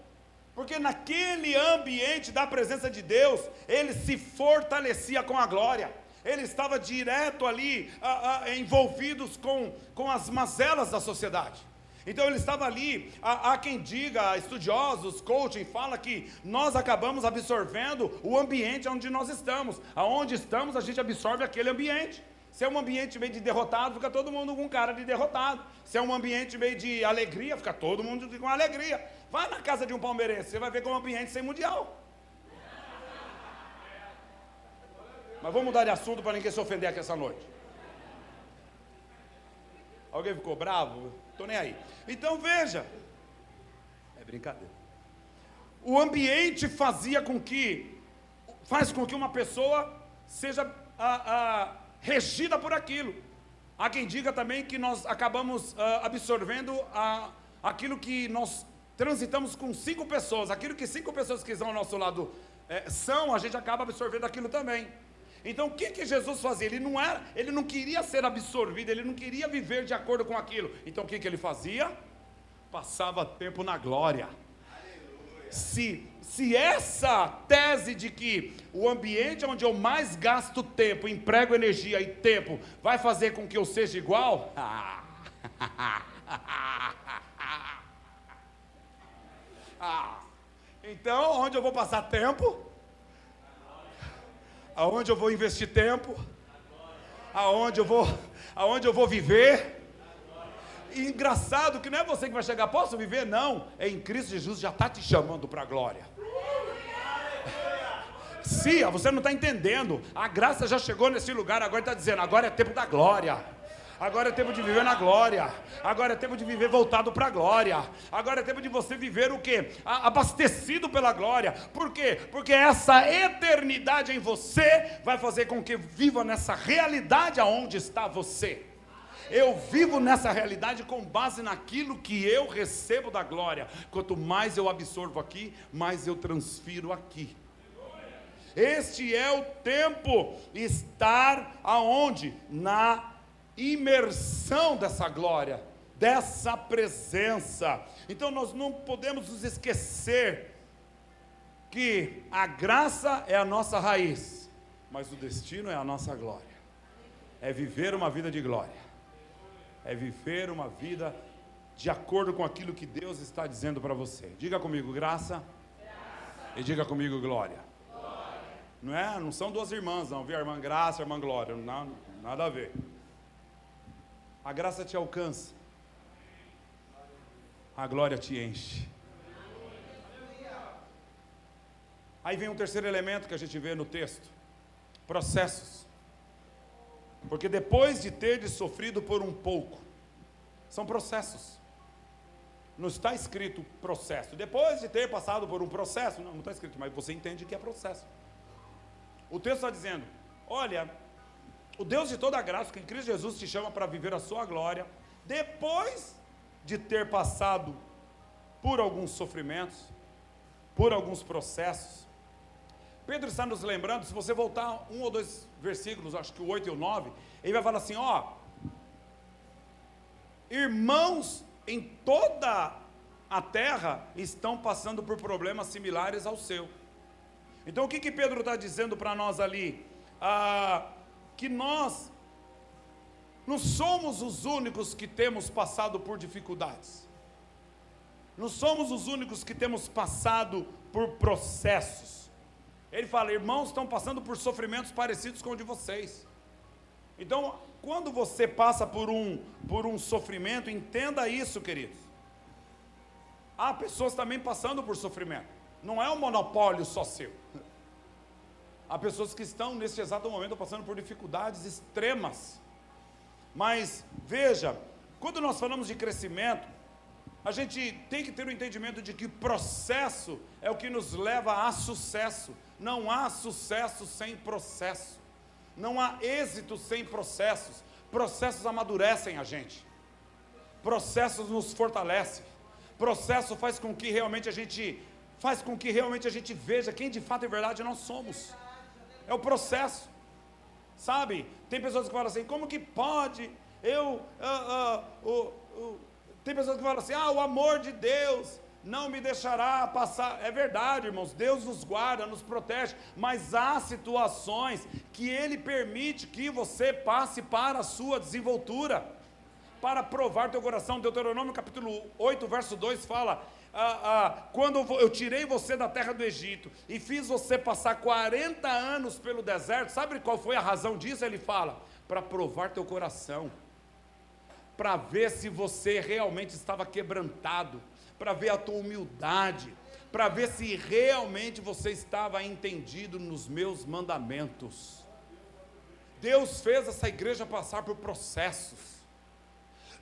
porque naquele ambiente da presença de Deus, ele se fortalecia com a glória. Ele estava direto ali, envolvidos com as mazelas da sociedade. Então ele estava ali, há quem diga, estudiosos, coaching, fala que nós acabamos absorvendo o ambiente onde nós estamos. Aonde estamos, a gente absorve aquele ambiente. Se é um ambiente meio de derrotado, fica todo mundo com cara de derrotado. Se é um ambiente meio de alegria, fica todo mundo com alegria. Vai na casa de um palmeirense, você vai ver que é um ambiente sem mundial. Mas vamos mudar de assunto para ninguém se ofender aqui essa noite. Alguém ficou bravo? Estou nem aí. Então veja, é brincadeira. O ambiente faz com que uma pessoa seja regida por aquilo. Há quem diga também que nós acabamos absorvendo aquilo que nós transitamos com 5 pessoas. Aquilo que 5 pessoas que estão ao nosso lado a gente acaba absorvendo aquilo também. Então o que Jesus fazia? Ele não queria ser absorvido, ele não queria viver de acordo com aquilo. Então o que ele fazia? Passava tempo na glória. Se essa tese de que o ambiente onde eu mais gasto tempo, emprego energia e tempo, vai fazer com que eu seja igual, então onde eu vou passar tempo? Aonde eu vou investir tempo? Aonde eu vou viver? E engraçado que não é você que vai chegar, posso viver? Não, é em Cristo Jesus, já está te chamando para a glória. Sim, você não está entendendo, a graça já chegou nesse lugar, agora está dizendo, agora é tempo da glória. Agora é tempo de viver na glória. Agora é tempo de viver voltado para a glória. Agora é tempo de você viver o quê? Abastecido pela glória. Por quê? Porque essa eternidade em você vai fazer com que viva nessa realidade aonde está você. Eu vivo nessa realidade com base naquilo que eu recebo da glória. Quanto mais eu absorvo aqui, mais eu transfiro aqui. Este é o tempo, estar aonde? Na imersão dessa glória, dessa presença. Então nós não podemos nos esquecer que a graça é a nossa raiz, mas o destino é a nossa glória. É viver uma vida de glória, é viver uma vida de acordo com aquilo que Deus está dizendo para você. Diga comigo graça. E diga comigo glória. Não são duas irmãs não, viu? A irmã Graça, a irmã Glória, não, nada a ver. a graça te alcança, a glória te enche. Aí vem um terceiro elemento que a gente vê no texto: processos. Porque depois de ter sofrido por um pouco, são processos. Não está escrito processo. Depois de ter passado por um processo, não está escrito, mas você entende que é processo. O texto está dizendo: olha, o Deus de toda a graça, que em Cristo Jesus te chama para viver a sua glória, depois de ter passado por alguns sofrimentos, por alguns processos. Pedro está nos lembrando, se você voltar um ou dois versículos, acho que o 8 e o 9, ele vai falar assim: ó, irmãos em toda a terra estão passando por problemas similares ao seu. Então o que Pedro está dizendo para nós ali? Que nós não somos os únicos que temos passado por dificuldades, não somos os únicos que temos passado por processos. Ele fala: irmãos estão passando por sofrimentos parecidos com o de vocês. Então, quando você passa por um sofrimento, entenda isso, queridos. Há pessoas também passando por sofrimento. Não é um monopólio só seu. Há pessoas que estão, neste exato momento, passando por dificuldades extremas. Mas, veja, quando nós falamos de crescimento, a gente tem que ter o entendimento de que o processo é o que nos leva a sucesso. Não há sucesso sem processo. Não há êxito sem processos. Processos amadurecem a gente. Processos nos fortalecem. Processo faz com que realmente a gente veja quem de fato e verdade nós somos. É o processo. Sabe? Tem pessoas que falam assim: como que pode tem pessoas que falam assim: o amor de Deus não me deixará passar. É verdade, irmãos, Deus nos guarda, nos protege, mas há situações que Ele permite que você passe para a sua desenvoltura, para provar teu coração. Deuteronômio capítulo 8, verso 2 fala: quando eu tirei você da terra do Egito e fiz você passar 40 anos pelo deserto, sabe qual foi a razão disso? Ele fala: para provar teu coração, para ver se você realmente estava quebrantado, para ver a tua humildade, para ver se realmente você estava entendido nos meus mandamentos. Deus fez essa igreja passar por processos.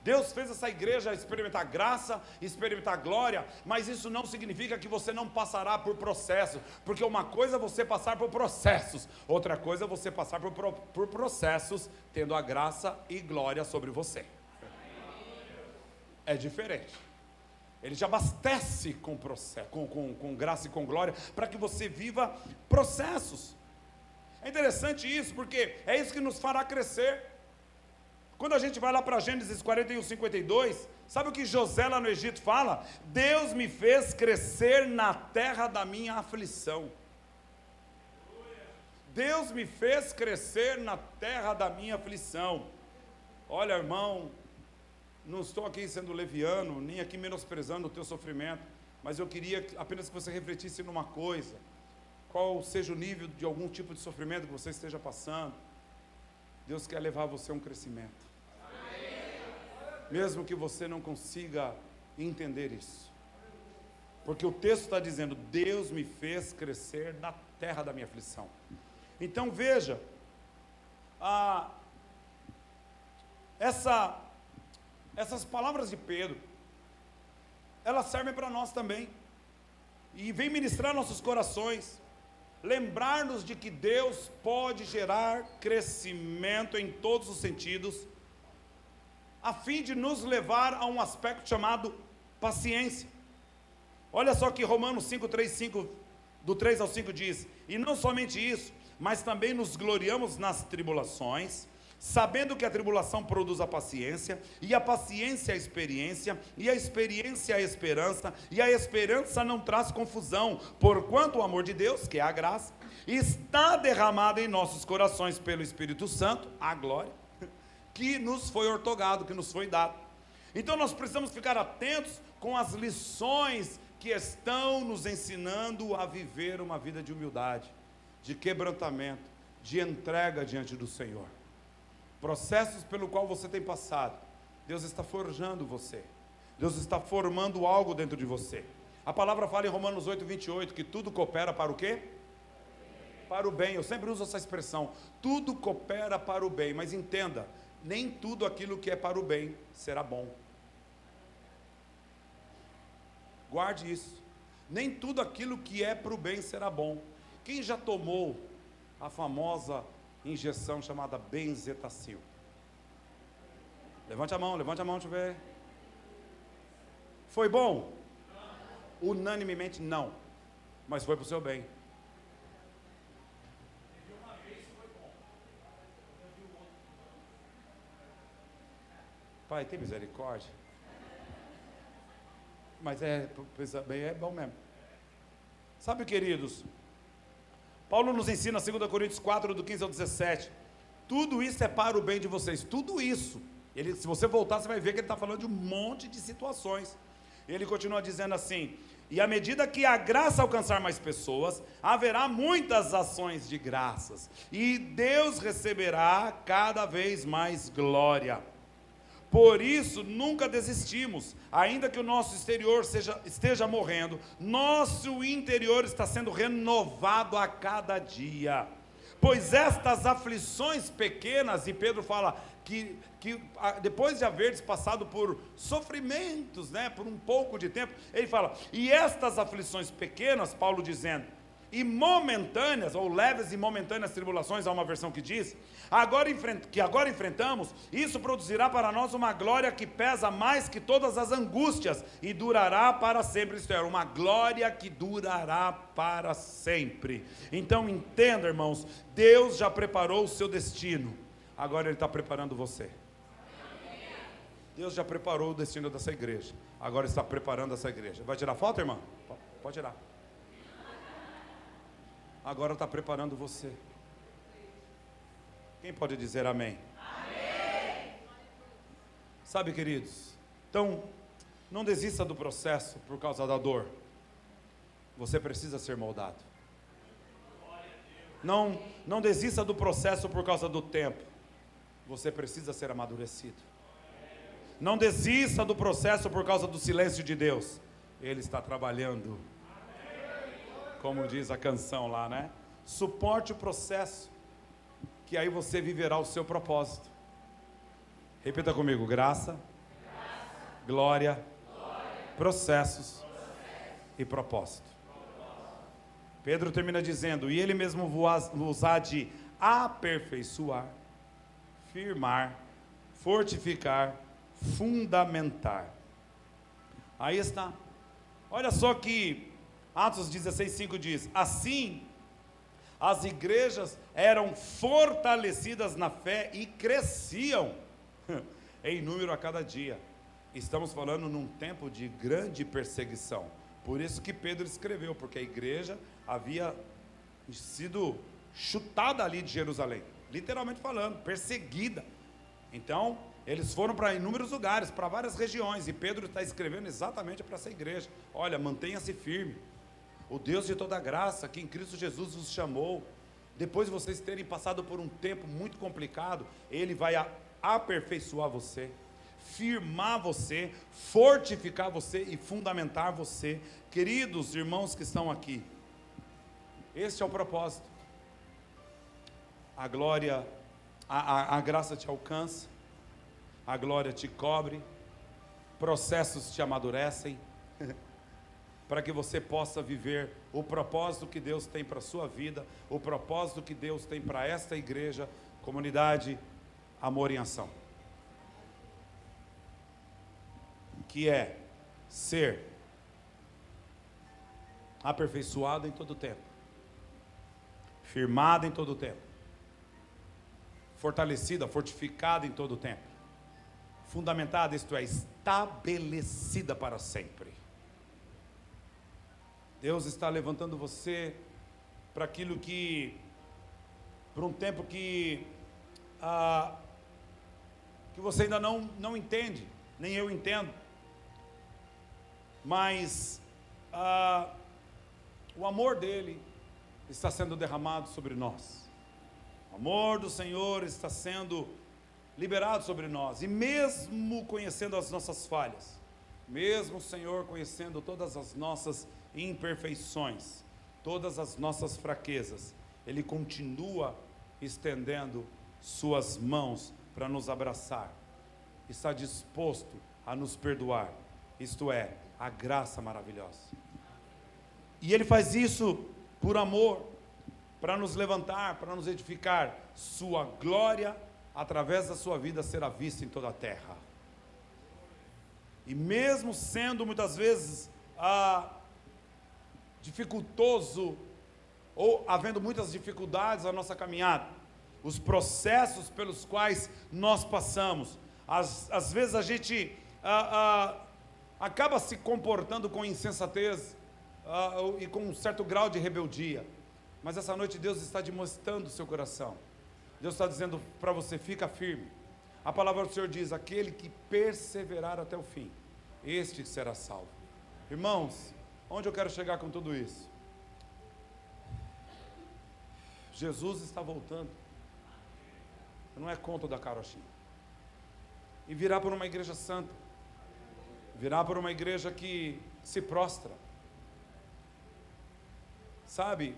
Deus fez essa igreja experimentar graça, experimentar glória, mas isso não significa que você não passará por processos, porque uma coisa é você passar por processos, outra coisa é você passar por processos tendo a graça e glória sobre você. É diferente. Ele te abastece com processo, com graça e com glória, para que você viva processos. É interessante isso, porque é isso que nos fará crescer. Quando a gente vai lá para Gênesis 41, 52, sabe o que José lá no Egito fala? Deus me fez crescer na terra da minha aflição. Deus me fez crescer na terra da minha aflição. Olha, irmão, não estou aqui sendo leviano, nem aqui menosprezando o teu sofrimento, mas eu queria apenas que você refletisse numa coisa: qual seja o nível de algum tipo de sofrimento que você esteja passando, Deus quer levar você a um crescimento. Mesmo que você não consiga entender isso, porque o texto está dizendo: Deus me fez crescer na terra da minha aflição. Então veja, essas palavras de Pedro, elas servem para nós também, e vem ministrar nossos corações, lembrar-nos de que Deus pode gerar crescimento em todos os sentidos, a fim de nos levar a um aspecto chamado paciência. Olha só que Romanos 5, 3, 5, do 3 ao 5 diz: e não somente isso, mas também nos gloriamos nas tribulações, sabendo que a tribulação produz a paciência, e a paciência a experiência, e a experiência a esperança, e a esperança não traz confusão, porquanto o amor de Deus, que é a graça, está derramado em nossos corações pelo Espírito Santo, a glória, que nos foi outorgado, que nos foi dado. Então nós precisamos ficar atentos com as lições que estão nos ensinando a viver uma vida de humildade, de quebrantamento, de entrega diante do Senhor. Processos pelo qual você tem passado Deus está forjando você. Deus está formando algo dentro de você. A palavra fala em Romanos 8:28 que tudo coopera para o quê? Para o bem. Eu sempre uso essa expressão. Tudo coopera para o bem. Mas entenda, nem tudo aquilo que é para o bem será bom. Guarde isso. Nem tudo aquilo que é para o bem será bom. Quem já tomou a famosa injeção chamada benzetacil? Levante a mão, deixa eu ver. Foi bom? Não. Unanimemente não. Mas foi para o seu bem. Uma vez foi bom. Pai, tem misericórdia. Mas pensar bem, é bom mesmo. Sabe, queridos, Paulo nos ensina, 2 Coríntios 4, do 15 ao 17, tudo isso é para o bem de vocês, tudo isso. Se você voltar, você vai ver que ele está falando de um monte de situações. Ele continua dizendo assim, e à medida que a graça alcançar mais pessoas, haverá muitas ações de graças, e Deus receberá cada vez mais glória. Por isso, nunca desistimos, ainda que o nosso exterior esteja morrendo, nosso interior está sendo renovado a cada dia. Pois estas aflições pequenas, e Pedro fala que depois de haveres passado por sofrimentos, por um pouco de tempo, ele fala, e estas aflições pequenas, Paulo dizendo, e momentâneas, ou leves e momentâneas tribulações, há uma versão que diz, que agora enfrentamos, isso produzirá para nós uma glória que pesa mais que todas as angústias, e durará para sempre, isto é, uma glória que durará para sempre. Então entenda, irmãos, Deus já preparou o seu destino, agora Ele está preparando você. Deus já preparou o destino dessa igreja, agora está preparando essa igreja. Vai tirar foto, irmã? Pode tirar. Agora está preparando você. Quem pode dizer amém? Amém. Sabe, queridos, então, não desista do processo por causa da dor. Você precisa ser moldado. Não desista do processo por causa do tempo. Você precisa ser amadurecido. Não desista do processo por causa do silêncio de Deus. Ele está trabalhando. Como diz a canção lá, né? Suporte o processo, que aí você viverá o seu propósito. Repita comigo: graça, glória, processos e propósito. Pedro termina dizendo, e ele mesmo vos há de aperfeiçoar, firmar, fortificar, fundamentar. Aí está. Olha só que Atos 16:5 diz, assim, as igrejas eram fortalecidas na fé e cresciam em número a cada dia. Estamos falando num tempo de grande perseguição. Por isso que Pedro escreveu, porque a igreja havia sido chutada ali de Jerusalém, literalmente falando, perseguida. Então, eles foram para inúmeros lugares, para várias regiões, e Pedro está escrevendo exatamente para essa igreja. Olha, mantenha-se firme. O Deus de toda graça, que em Cristo Jesus os chamou, depois de vocês terem passado por um tempo muito complicado, Ele vai aperfeiçoar você, firmar você, fortificar você e fundamentar você. Queridos irmãos que estão aqui, este é o propósito. A glória, a graça te alcança, a glória te cobre, processos te amadurecem, para que você possa viver o propósito que Deus tem para a sua vida, o propósito que Deus tem para esta igreja, comunidade Amor em Ação, que é ser aperfeiçoado em todo o tempo, firmado em todo o tempo, fortalecida, fortificada em todo o tempo, fundamentada, isto é, estabelecida para sempre. Deus está levantando você para aquilo para um tempo que você ainda não entende, nem eu entendo, mas o amor dele está sendo derramado sobre nós, o amor do Senhor está sendo liberado sobre nós. E mesmo conhecendo as nossas falhas, mesmo o Senhor conhecendo todas as nossas imperfeições, todas as nossas fraquezas, Ele continua estendendo suas mãos para nos abraçar. Está disposto a nos perdoar. Isto é, a graça maravilhosa. E Ele faz isso por amor, para nos levantar, para nos edificar. Sua glória, através da sua vida, será vista em toda a terra. E mesmo sendo muitas vezes dificultoso, ou havendo muitas dificuldades na nossa caminhada, os processos pelos quais nós passamos, às vezes a gente acaba se comportando com insensatez e com um certo grau de rebeldia, mas essa noite Deus está demonstrando o seu coração. Deus está dizendo para você: fica firme. A palavra do Senhor diz: aquele que perseverar até o fim, este será salvo. Irmãos, onde eu quero chegar com tudo isso? Jesus está voltando. Não é conto da carochinha. E virá por uma igreja santa. Virá por uma igreja que se prostra. Sabe,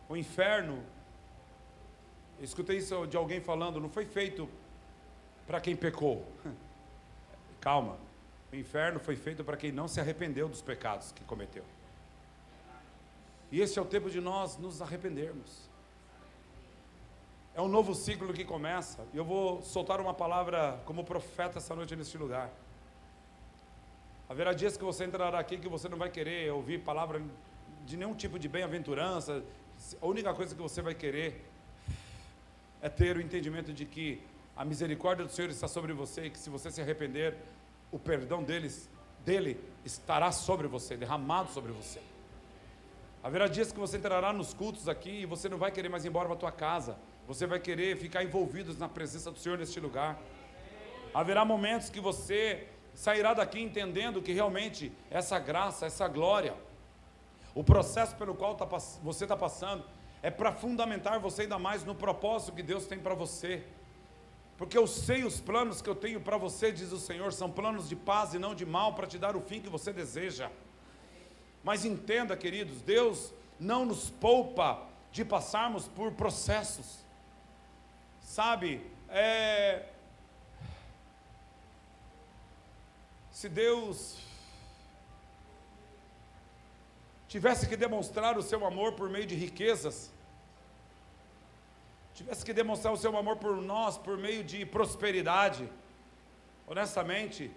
o inferno, eu escutei isso de alguém falando, não foi feito para quem pecou. Calma, o inferno foi feito para quem não se arrependeu dos pecados que cometeu. E esse é o tempo de nós nos arrependermos. É um novo ciclo que começa, e eu vou soltar uma palavra como profeta essa noite neste lugar. Haverá dias que você entrará aqui que você não vai querer ouvir palavra de nenhum tipo de bem-aventurança. A única coisa que você vai querer é ter o entendimento de que a misericórdia do Senhor está sobre você, e que se você se arrepender, o perdão dele estará sobre você, derramado sobre você. Haverá dias que você entrará nos cultos aqui e você não vai querer mais ir embora para a tua casa. Você vai querer ficar envolvido na presença do Senhor neste lugar. Haverá momentos que você sairá daqui entendendo que realmente essa graça, essa glória, o processo pelo qual você está passando, é para fundamentar você ainda mais no propósito que Deus tem para você. Porque eu sei os planos que eu tenho para você, diz o Senhor, são planos de paz e não de mal, para te dar o fim que você deseja. Mas entenda, queridos, Deus não nos poupa de passarmos por processos. Sabe, se Deus tivesse que demonstrar o seu amor por meio de riquezas, tivesse que demonstrar o seu amor por nós por meio de prosperidade, honestamente,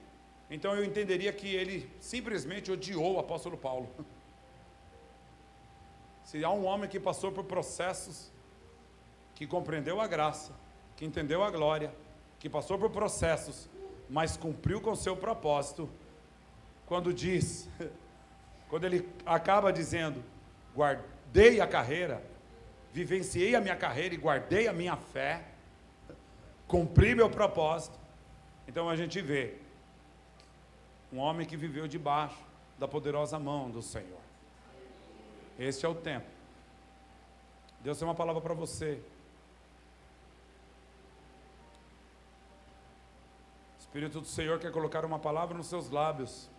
então eu entenderia que ele simplesmente odiou o apóstolo Paulo. Se há um homem que passou por processos, que compreendeu a graça, que entendeu a glória, que passou por processos, mas cumpriu com o seu propósito, quando ele acaba dizendo: guardei a carreira, vivenciei a minha carreira e guardei a minha fé, cumpri meu propósito. Então a gente vê um homem que viveu debaixo da poderosa mão do Senhor. Este é o tempo. Deus tem uma palavra para você. O Espírito do Senhor quer colocar uma palavra nos seus lábios.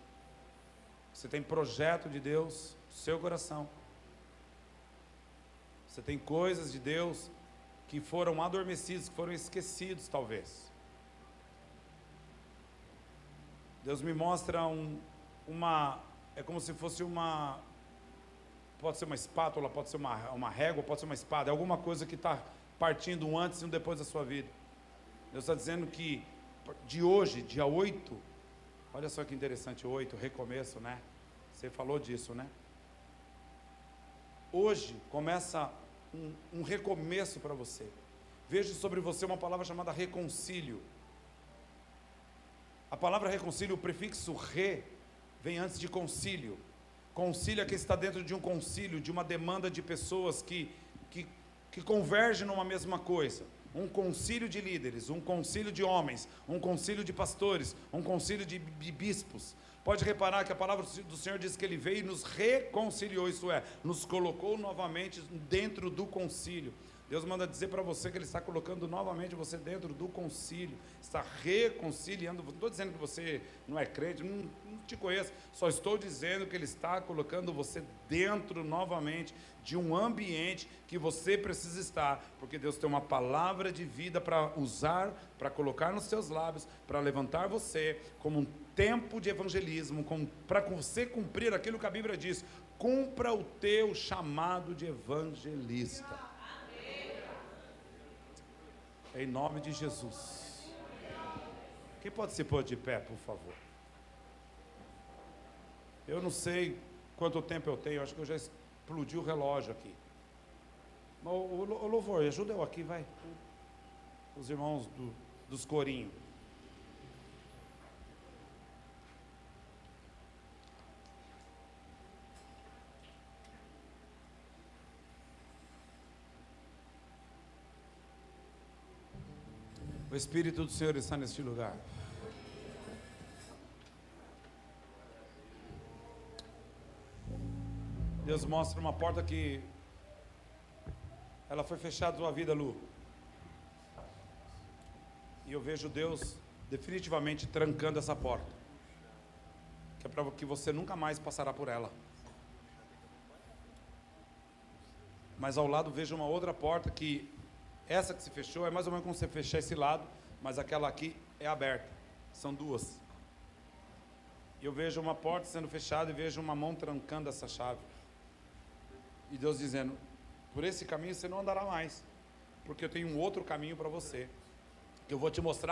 Você tem projeto de Deus no seu coração. Você tem coisas de Deus que foram adormecidas, que foram esquecidos talvez. Deus me mostra é como se fosse pode ser uma espátula, pode ser uma régua, pode ser uma espada, é alguma coisa que está partindo um antes e um depois da sua vida. Deus está dizendo que de hoje, dia 8, olha só que interessante, 8, recomeço, né? Você falou disso, né? Hoje começa um recomeço para você. Vejo sobre você uma palavra chamada reconcílio. A palavra reconcílio, o prefixo re, vem antes de concílio. Concílio é que está dentro de um concílio, de uma demanda de pessoas que convergem numa mesma coisa. Um concílio de líderes, um concílio de homens, um concílio de pastores, um concílio de bispos. Pode reparar que a palavra do Senhor diz que Ele veio e nos reconciliou, isto é, nos colocou novamente dentro do concílio. Deus manda dizer para você que Ele está colocando novamente você dentro do concílio, está reconciliando. Não estou dizendo que você não é crente, não te conheço, só estou dizendo que Ele está colocando você dentro novamente de um ambiente que você precisa estar, porque Deus tem uma palavra de vida para usar, para colocar nos seus lábios, para levantar você como um tempo de evangelismo, para você cumprir aquilo que a Bíblia diz: cumpra o teu chamado de evangelista. Em nome de Jesus. Quem pode se pôr de pé, por favor? Eu não sei quanto tempo eu tenho, acho que eu já explodi o relógio aqui. O louvor, ajuda eu aqui, vai. Os irmãos dos corinhos. O Espírito do Senhor está neste lugar. Deus mostra uma porta que ela foi fechada na tua vida, Lu. E eu vejo Deus definitivamente trancando essa porta, que é para que você nunca mais passará por ela. Mas ao lado vejo uma outra porta que essa que se fechou é mais ou menos como você fechar esse lado, mas aquela aqui é aberta. São duas. E eu vejo uma porta sendo fechada e vejo uma mão trancando essa chave. E Deus dizendo: por esse caminho você não andará mais, porque eu tenho um outro caminho para você, que eu vou te mostrar